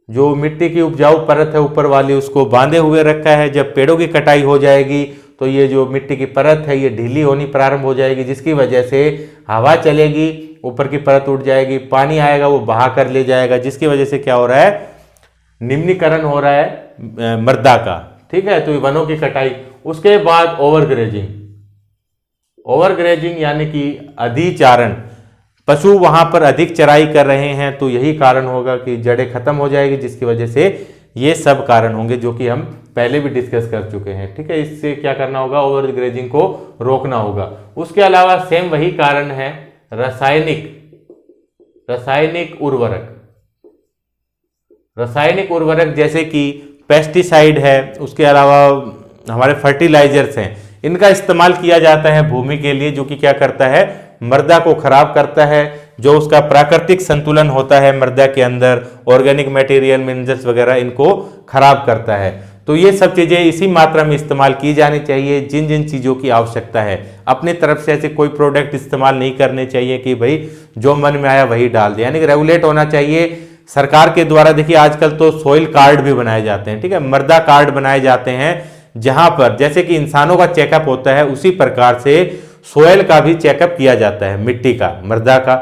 जो मिट्टी की उपजाऊ परत है ऊपर वाली उसको बांधे हुए रखा है। जब पेड़ों की कटाई हो जाएगी तो ये जो मिट्टी की परत है ये ढीली होनी प्रारंभ हो जाएगी, जिसकी वजह से हवा चलेगी, ऊपर की परत उठ जाएगी, पानी आएगा वो बहा कर ले जाएगा, जिसकी वजह से क्या हो रहा है, निम्नीकरण हो रहा है मृदा का। ठीक है, तो ये वनों की कटाई। उसके बाद ओवरग्रेजिंग, ओवरग्रेजिंग यानी कि अधिचारण, पशु वहां पर अधिक चराई कर रहे हैं, तो यही कारण होगा कि जड़ें खत्म हो जाएगी, जिसकी वजह से ये सब कारण होंगे जो कि हम पहले भी डिस्कस कर चुके हैं। ठीक है, इससे क्या करना होगा, ओवरग्रेजिंग को रोकना होगा। उसके अलावा सेम वही कारण है रासायनिक उर्वरक, रासायनिक उर्वरक जैसे कि पेस्टिसाइड है, उसके अलावा हमारे फर्टिलाइजर्स हैं, इनका इस्तेमाल किया जाता है भूमि के लिए, जो कि क्या करता है, मृदा को खराब करता है, जो उसका प्राकृतिक संतुलन होता है मृदा के अंदर, ऑर्गेनिक मटेरियल, मिनरल्स वगैरह, इनको खराब करता है। तो ये सब चीजें इसी मात्रा में इस्तेमाल की जानी चाहिए जिन जिन चीजों की आवश्यकता है। अपनी तरफ से ऐसे कोई प्रोडक्ट इस्तेमाल नहीं करने चाहिए कि भाई जो मन में आया वही डाल दिया, यानी कि रेगुलेट होना चाहिए सरकार के द्वारा। देखिए आजकल तो सोइल कार्ड भी बनाए जाते हैं, ठीक है, मृदा कार्ड बनाए जाते हैं, जहां पर जैसे कि इंसानों का चेकअप होता है उसी प्रकार से सोयल का भी चेकअप किया जाता है, मिट्टी का, मृदा का।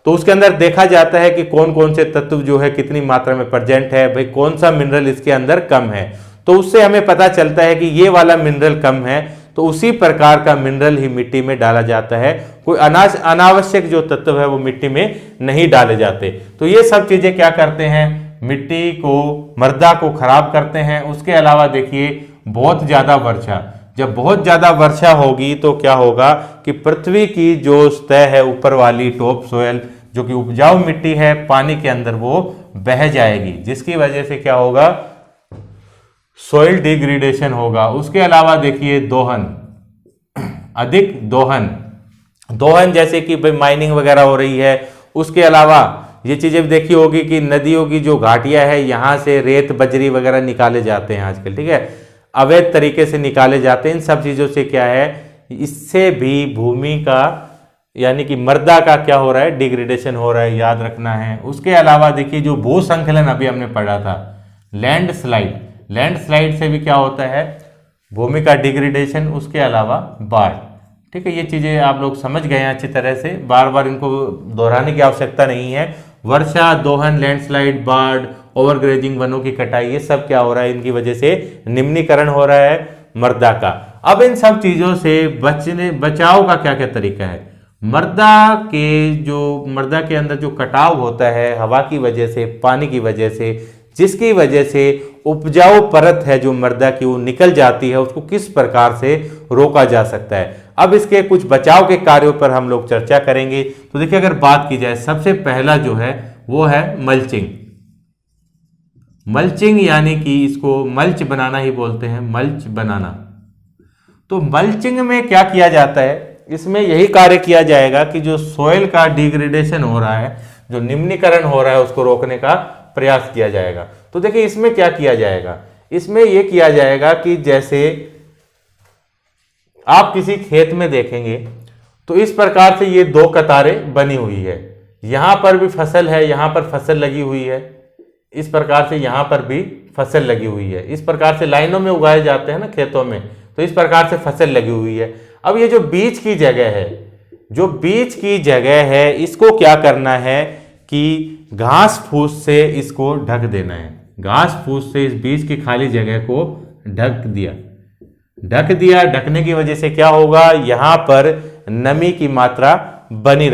तो उसके अंदर देखा जाता है कि कौन कौन से तत्व जो है कितनी मात्रा में प्रेजेंट है, भाई कौन सा मिनरल इसके अंदर कम है, तो उससे हमें पता चलता है कि ये वाला मिनरल कम है, तो उसी प्रकार का मिनरल ही मिट्टी में डाला जाता है। कोई अनावश्यक जो तत्व है वो मिट्टी में नहीं डाले जाते। तो ये सब चीजें क्या करते हैं, मिट्टी को, मृदा को खराब करते हैं। उसके अलावा देखिए बहुत ज्यादा वर्षा, जब बहुत ज्यादा वर्षा होगी तो क्या होगा कि पृथ्वी की जो सतह है ऊपर वाली, टॉप सोयल, जो कि उपजाऊ मिट्टी है, पानी के अंदर वो बह जाएगी, जिसकी वजह से क्या होगा, सोइल डिग्रेडेशन होगा। उसके अलावा देखिए दोहन, अधिक दोहन जैसे कि भाई माइनिंग वगैरह हो रही है। उसके अलावा ये चीजें देखी होगी कि नदियों की जो घाटियां है, यहां से रेत बजरी वगैरह निकाले जाते हैं आजकल, ठीक है, अवैध तरीके से निकाले जाते हैं। इन सब चीजों से क्या है, इससे भी भूमि का यानी कि मृदा का क्या हो रहा है, डिग्रेडेशन हो रहा है, याद रखना है। उसके अलावा देखिए जो भू संकलन अभी हमने पढ़ा था, लैंडस्लाइड से भी क्या होता है, भूमि का डिग्रेडेशन। उसके अलावा बाढ़, ठीक है, ये चीजें आप लोग समझ गए हैं अच्छी तरह से, बार बार इनको दोहराने की आवश्यकता नहीं है। वर्षा, दोहन, लैंडस्लाइड, बाढ़, ओवरग्रेजिंग, वनों की कटाई, ये सब क्या हो रहा है, इनकी वजह से निम्नीकरण हो रहा है मृदा का। अब इन सब चीजों से बचाव का क्या क्या तरीका है, मृदा के अंदर जो कटाव होता है हवा की वजह से, पानी की वजह से, जिसकी वजह से उपजाऊ परत है जो मृदा की वो निकल जाती है, उसको किस प्रकार से रोका जा सकता है। अब इसके कुछ बचाव के कार्यों पर हम लोग चर्चा करेंगे। तो देखिए अगर बात की जाए, सबसे पहला जो है वो है मल्चिंग यानी कि इसको मल्च बनाना ही बोलते हैं, मल्च बनाना। तो मल्चिंग में क्या किया जाता है, इसमें यही कार्य किया जाएगा कि जो सोयल का डिग्रेडेशन हो रहा है, जो निम्नीकरण हो रहा है, उसको रोकने का प्रयास किया जाएगा। तो देखिए इसमें क्या किया जाएगा, इसमें यह किया जाएगा कि जैसे आप किसी खेत में देखेंगे तो इस प्रकार से ये दो कतारें बनी हुई है, यहां पर भी फसल है, यहां पर फसल लगी हुई है, इस प्रकार से यहां पर भी फसल लगी हुई है। इस प्रकार से लाइनों में उगाए जाते हैं ना खेतों में, तो इस प्रकार से फसल लगी हुई है। अब ये जो बीच की जगह है, इसको क्या करना है कि घास फूस से इसको ढक देना है। घास फूस से इस बीच की खाली जगह को ढक दिया। ढकने की वजह से क्या होगा, यहां पर नमी की मात्रा बनी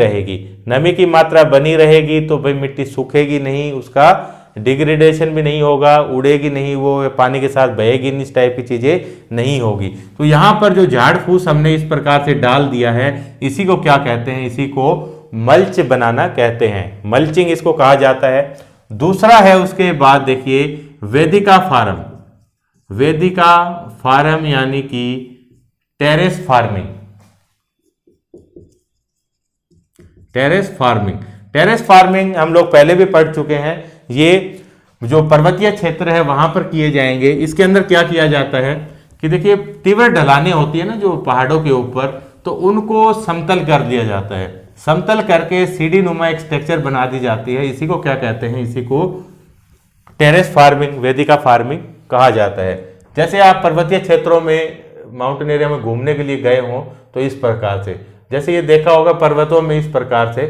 रहेगी, तो भाई मिट्टी सूखेगी नहीं, उसका डिग्रेडेशन भी नहीं होगा, उड़ेगी नहीं, वो पानी के साथ बहेगी नहीं, इस टाइप की चीजें नहीं होगी। तो यहां पर जो झाड़ फूस हमने इस प्रकार से डाल दिया है, इसी को क्या कहते हैं, इसी को मल्च बनाना कहते हैं, मल्चिंग इसको कहा जाता है। दूसरा है उसके बाद देखिए वेदिका फार्म यानी कि टेरेस फार्मिंग हम लोग पहले भी पढ़ चुके हैं। ये जो पर्वतीय क्षेत्र है वहां पर किए जाएंगे। इसके अंदर क्या किया जाता है कि देखिए तीव्र ढलानें होती है ना जो पहाड़ों के ऊपर, तो उनको समतल कर दिया जाता है, समतल करके सीढ़ी नुमा एक स्ट्रक्चर बना दी जाती है। इसी को क्या कहते हैं, इसी को टेरेस फार्मिंग, वेदिका फार्मिंग कहा जाता है। जैसे आप पर्वतीय क्षेत्रों में माउंटेन एरिया में घूमने के लिए गए हों तो इस प्रकार से, जैसे ये देखा होगा पर्वतों में इस प्रकार से,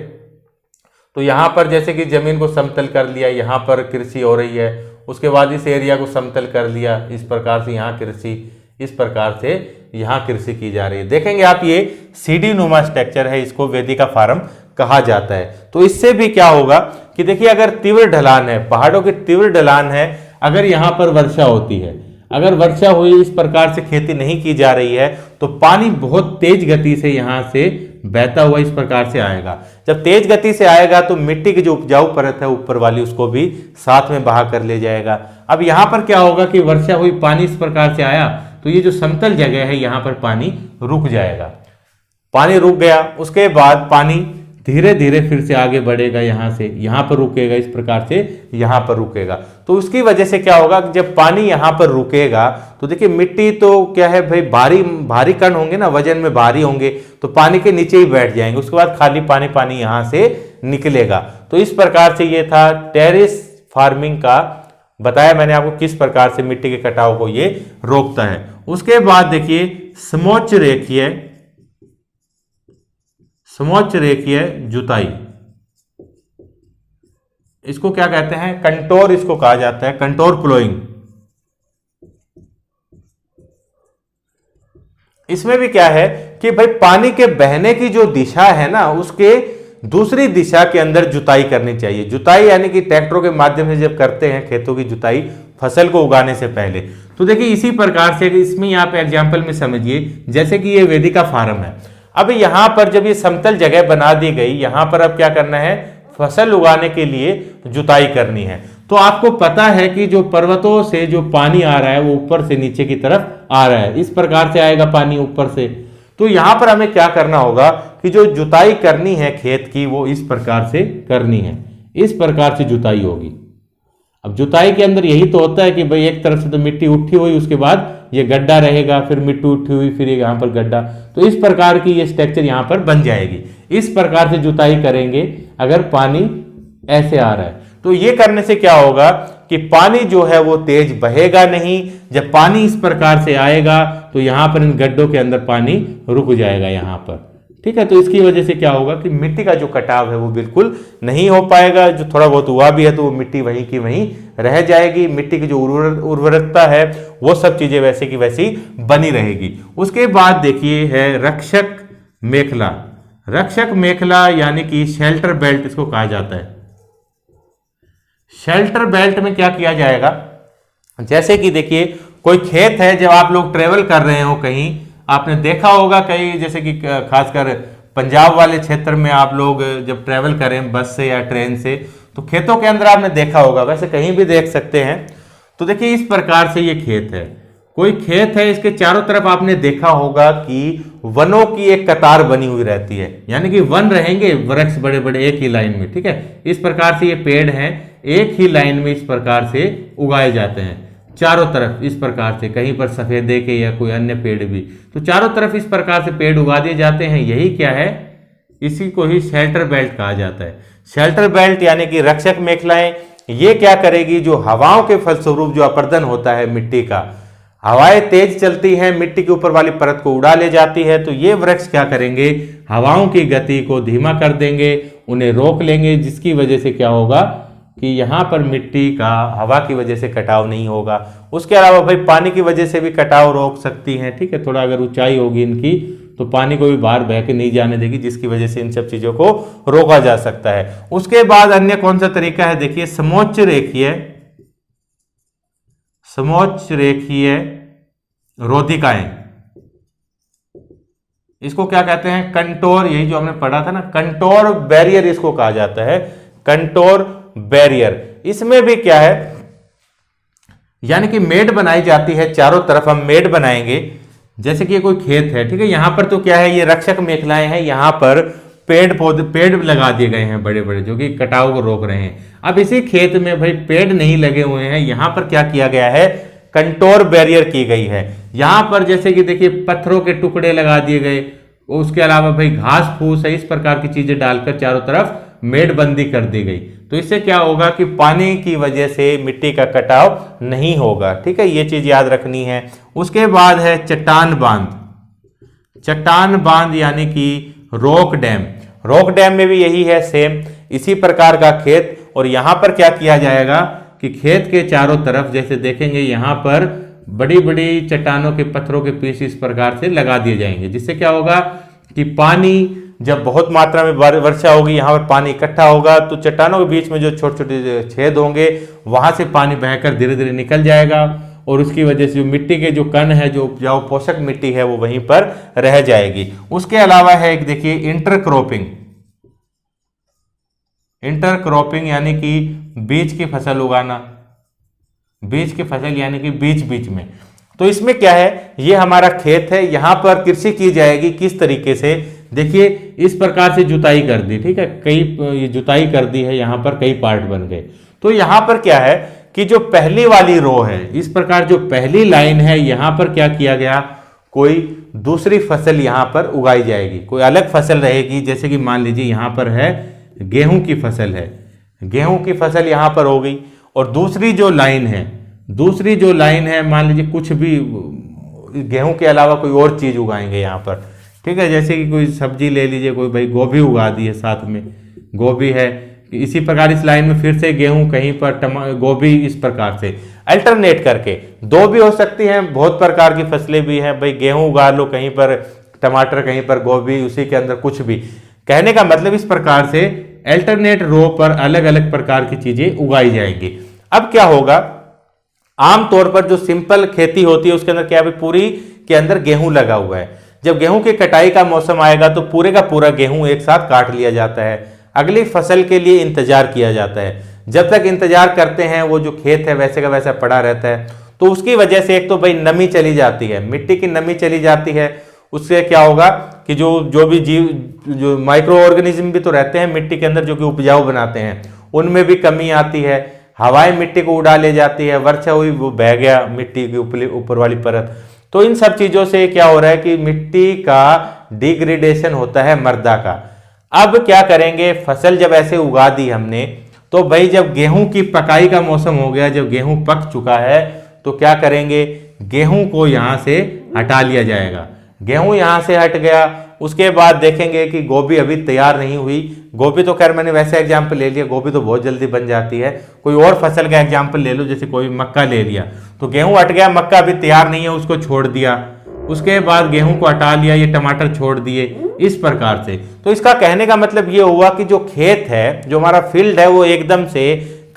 तो यहाँ पर जैसे कि जमीन को समतल कर लिया, यहाँ पर कृषि हो रही है, उसके बाद इस एरिया को समतल कर लिया इस प्रकार से, यहाँ कृषि, इस प्रकार से यहाँ कृषि की जा रही है। देखेंगे आप ये सीढ़ी नुमा स्ट्रक्चर है, इसको वेदिका फार्म कहा जाता है। तो इससे भी क्या होगा कि देखिए अगर तीव्र ढलान है, पहाड़ों की तीव्र ढलान है, अगर यहाँ पर वर्षा होती है, अगर वर्षा हुई इस प्रकार से खेती नहीं की जा रही है तो पानी बहुत तेज गति से यहाँ से बहता हुआ इस प्रकार से आएगा। जब तेज गति से आएगा तो मिट्टी की जो उपजाऊ परत है ऊपर वाली उसको भी साथ में बहा कर ले जाएगा। अब यहाँ पर क्या होगा कि वर्षा हुई, पानी इस प्रकार से आया तो ये जो समतल जगह है यहाँ पर पानी रुक जाएगा। पानी रुक गया, उसके बाद पानी धीरे धीरे फिर से आगे बढ़ेगा, यहाँ से यहाँ पर रुकेगा, इस प्रकार से यहाँ पर रुकेगा। तो उसकी वजह से क्या होगा, जब पानी यहाँ पर रुकेगा तो देखिए मिट्टी तो क्या है भाई, भारी भारी कण होंगे ना, वजन में भारी होंगे, तो पानी के नीचे ही बैठ जाएंगे, उसके बाद खाली पानी यहाँ से निकलेगा। तो इस प्रकार से ये था टेरेस फार्मिंग का, बताया मैंने आपको किस प्रकार से मिट्टी के कटाव को ये रोकता है। उसके बाद देखिए समोच्च रेखीय जुताई, इसको क्या कहते हैं, कंटोर इसको कहा जाता है, कंटोर प्लोइंग। इसमें भी क्या है कि भाई पानी के बहने की जो दिशा है ना, उसके दूसरी दिशा के अंदर जुताई करनी चाहिए। जुताई यानी कि ट्रैक्टरों के माध्यम से जब करते हैं खेतों की जुताई फसल को उगाने से पहले, तो देखिए इसी प्रकार से इसमें यहाँ पे एग्जाम्पल में समझिए, जैसे कि ये वेदिका फार्म है। अब यहाँ पर जब ये समतल जगह बना दी गई, यहाँ पर अब क्या करना है, फसल उगाने के लिए जुताई करनी है। तो आपको पता है कि जो पर्वतों से जो पानी आ रहा है वो ऊपर से नीचे की तरफ आ रहा है, इस प्रकार से आएगा पानी ऊपर से। तो यहां पर हमें क्या करना होगा कि जो जुताई करनी है खेत की वो इस प्रकार से करनी है, इस प्रकार से जुताई होगी। अब जुताई के अंदर यही तो होता है कि भाई एक तरफ से तो मिट्टी उठी हुई, उसके बाद ये गड्ढा रहेगा, फिर मिट्टी उठी हुई, फिर यहाँ पर गड्ढा, तो इस प्रकार की ये स्ट्रक्चर यहाँ पर बन जाएगी। इस प्रकार से जुताई करेंगे अगर पानी ऐसे आ रहा है। तो ये करने से क्या होगा कि पानी जो है वो तेज बहेगा नहीं। जब पानी इस प्रकार से आएगा तो यहाँ पर इन गड्ढों के अंदर पानी रुक जाएगा यहाँ पर, ठीक है। तो इसकी वजह से क्या होगा कि मिट्टी का जो कटाव है वो बिल्कुल नहीं हो पाएगा। जो थोड़ा बहुत हुआ भी है तो वो मिट्टी वहीं की वहीं रह जाएगी। मिट्टी की जो उर्वरकता है वो सब चीजें वैसे की वैसी बनी रहेगी। उसके बाद देखिए है रक्षक मेखला। रक्षक मेखला यानी कि शेल्टर बेल्ट इसको कहा जाता है। शेल्टर बेल्ट में क्या किया जाएगा, जैसे कि देखिए कोई खेत है, जब आप लोग ट्रेवल कर रहे हो कहीं, आपने देखा होगा कहीं, जैसे कि खासकर पंजाब वाले क्षेत्र में आप लोग जब ट्रेवल करें बस से या ट्रेन से, तो खेतों के अंदर आपने देखा होगा, वैसे कहीं भी देख सकते हैं। तो देखिए इस प्रकार से ये खेत है, कोई खेत है, इसके चारों तरफ आपने देखा होगा कि वनों की एक कतार बनी हुई रहती है, यानी कि वन रहेंगे, वृक्ष बड़े बड़े एक ही लाइन में, ठीक है। इस प्रकार से ये पेड़ हैं, एक ही लाइन में इस प्रकार से उगाए जाते हैं चारों तरफ, इस प्रकार से, कहीं पर सफेदे के या कोई अन्य पेड़ भी, तो चारों तरफ इस प्रकार से पेड़ उगा दिए जाते हैं। यही क्या है, इसी को ही शेल्टर बेल्ट कहा जाता है। शेल्टर बेल्ट यानी कि रक्षक मेखलाएं, ये क्या करेगी, जो हवाओं के फलस्वरूप जो अपर्दन होता है मिट्टी का, हवाएं तेज चलती हैं, मिट्टी के ऊपर वाली परत को उड़ा ले जाती है, तो ये वृक्ष क्या करेंगे, हवाओं की गति को धीमा कर देंगे, उन्हें रोक लेंगे, जिसकी वजह से क्या होगा कि यहाँ पर मिट्टी का हवा की वजह से कटाव नहीं होगा। उसके अलावा भाई पानी की वजह से भी कटाव रोक सकती हैं, ठीक है। थोड़ा अगर ऊंचाई होगी इनकी तो पानी को भी बाहर बह के नहीं जाने देगी, जिसकी वजह से इन सब चीजों को रोका जा सकता है। उसके बाद अन्य कौन सा तरीका है, देखिए समोच्च रेखीय रोधिकाएं, इसको क्या कहते हैं, कंटोर, यही जो हमने पढ़ा था ना, कंटोर बैरियर इसको कहा जाता है, कंटोर बैरियर। इसमें भी क्या है, यानी कि मेड बनाई जाती है, चारों तरफ हम मेड बनाएंगे। जैसे कि ये कोई खेत है, ठीक है, यहां पर तो क्या है, ये रक्षक मेखलाएं हैं, यहां पर पेड़ लगा दिए गए हैं बड़े बड़े, जो कि कटाव को रोक रहे हैं। अब इसी खेत में भाई पेड़ नहीं लगे हुए हैं, यहां पर क्या किया गया है, कंटोर बैरियर की गई है। यहां पर जैसे कि देखिए पत्थरों के टुकड़े लगा दिए गए, उसके अलावा भाई घास फूस है, इस प्रकार की चीजें डालकर चारों तरफ मेड़बंदी कर दी गई। तो इससे क्या होगा कि पानी की वजह से मिट्टी का कटाव नहीं होगा। ठीक है, ये चीज याद रखनी है। उसके बाद है चट्टान बांध। चट्टान बांध यानी कि रॉक डैम। रॉक डैम में भी यही है, सेम इसी प्रकार का खेत। और यहां पर क्या किया जाएगा कि खेत के चारों तरफ जैसे देखेंगे यहां पर बड़ी बड़ी चट्टानों के पत्थरों के पीस इस प्रकार से लगा दिए जाएंगे, जिससे क्या होगा कि पानी जब बहुत मात्रा में वर्षा होगी, यहाँ पर पानी इकट्ठा होगा, तो चट्टानों के बीच में जो छोटे छोटे छेद होंगे वहां से पानी बहकर धीरे धीरे निकल जाएगा और उसकी वजह से जो मिट्टी के जो कण है, जो उपजाऊ पोषक मिट्टी है, वो वहीं पर रह जाएगी। उसके अलावा है एक देखिए इंटरक्रॉपिंग। इंटरक्रॉपिंग यानी कि बीज की फसल उगाना। बीज की फसल यानी कि बीच बीच में। तो इसमें क्या है, ये हमारा खेत है, यहां पर कृषि की जाएगी किस तरीके से, देखिए इस प्रकार से जुताई कर दी। ठीक है, कई जुताई कर दी है, यहां पर कई पार्ट बन गए। तो यहां पर क्या है कि जो पहली वाली रो है, इस प्रकार जो पहली लाइन है, यहां पर क्या किया गया, कोई दूसरी फसल यहां पर उगाई जाएगी, कोई अलग फसल रहेगी। जैसे कि मान लीजिए यहां पर है गेहूं की फसल है, गेहूं की फसल यहां पर हो गई। और दूसरी जो लाइन है मान लीजिए कुछ भी गेहूं के अलावा कोई और चीज उगाएंगे यहां पर। ठीक है, जैसे कि कोई सब्जी ले लीजिए, कोई भाई गोभी उगा दी है, साथ में गोभी है। इसी प्रकार इस लाइन में फिर से गेहूं, कहीं पर गोभी, इस प्रकार से अल्टरनेट करके दो भी हो सकती हैं। बहुत प्रकार की फसलें भी हैं, भाई गेहूं उगा लो, कहीं पर टमाटर, कहीं पर गोभी, उसी के अंदर कुछ भी। कहने का मतलब इस प्रकार से अल्टरनेट रो पर अलग अलग प्रकार की चीजें उगाई जाएंगी। अब क्या होगा, आमतौर पर जो सिंपल खेती होती है उसके अंदर क्या है, पूरी के अंदर गेहूं लगा हुआ है। जब गेहूं की कटाई का मौसम आएगा तो पूरे का पूरा गेहूं एक साथ काट लिया जाता है, अगली फसल के लिए इंतजार किया जाता है। जब तक इंतजार करते हैं वो जो खेत है वैसे का वैसा पड़ा रहता है। तो उसकी वजह से एक तो भाई नमी चली जाती है, मिट्टी की नमी चली जाती है। उससे क्या होगा कि जो भी जीव, जो माइक्रो ऑर्गेनिज्म भी तो रहते हैं मिट्टी के अंदर, जो कि उपजाऊ बनाते हैं, उनमें भी कमी आती है। हवाएं मिट्टी को उड़ा ले जाती है, वर्षा हुई वो बह गया मिट्टी की ऊपर वाली परत। तो इन सब चीजों से क्या हो रहा है कि मिट्टी का डिग्रेडेशन होता है, मृदा का। अब क्या करेंगे, फसल जब ऐसे उगा दी हमने, तो भाई जब गेहूं की पकाई का मौसम हो गया, जब गेहूं पक चुका है, तो क्या करेंगे, गेहूं को यहां से हटा लिया जाएगा। गेहूं यहां से हट गया, उसके बाद देखेंगे कि गोभी अभी तैयार नहीं हुई। गोभी तो खैर मैंने वैसे एग्जाम्पल ले लिया, गोभी तो बहुत जल्दी बन जाती है। कोई और फसल का एग्जाम्पल ले लो, जैसे कोई मक्का ले लिया, तो गेहूं हट गया, मक्का अभी तैयार नहीं है, उसको छोड़ दिया। उसके बाद गेहूं को हटा लिया, ये टमाटर छोड़ दिए, इस प्रकार से। तो इसका कहने का मतलब ये हुआ कि जो खेत है, जो हमारा फील्ड है, वो एकदम से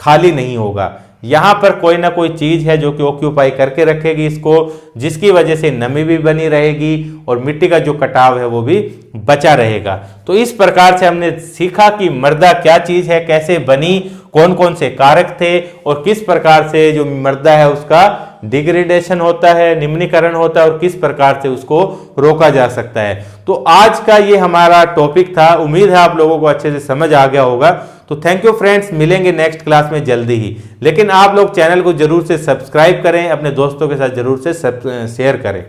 खाली नहीं होगा। यहां पर कोई ना कोई चीज है जो कि ऑक्यूपाई करके रखेगी इसको, जिसकी वजह से नमी भी बनी रहेगी और मिट्टी का जो कटाव है वो भी बचा रहेगा। तो इस प्रकार से हमने सीखा कि मृदा क्या चीज है, कैसे बनी, कौन कौन से कारक थे और किस प्रकार से जो मृदा है उसका डिग्रेडेशन होता है, निम्नीकरण होता है और किस प्रकार से उसको रोका जा सकता है। तो आज का ये हमारा टॉपिक था। उम्मीद है आप लोगों को अच्छे से समझ आ गया होगा। तो थैंक यू फ्रेंड्स, मिलेंगे नेक्स्ट क्लास में जल्दी ही। लेकिन आप लोग चैनल को जरूर से सब्सक्राइब करें, अपने दोस्तों के साथ जरूर से शेयर करें।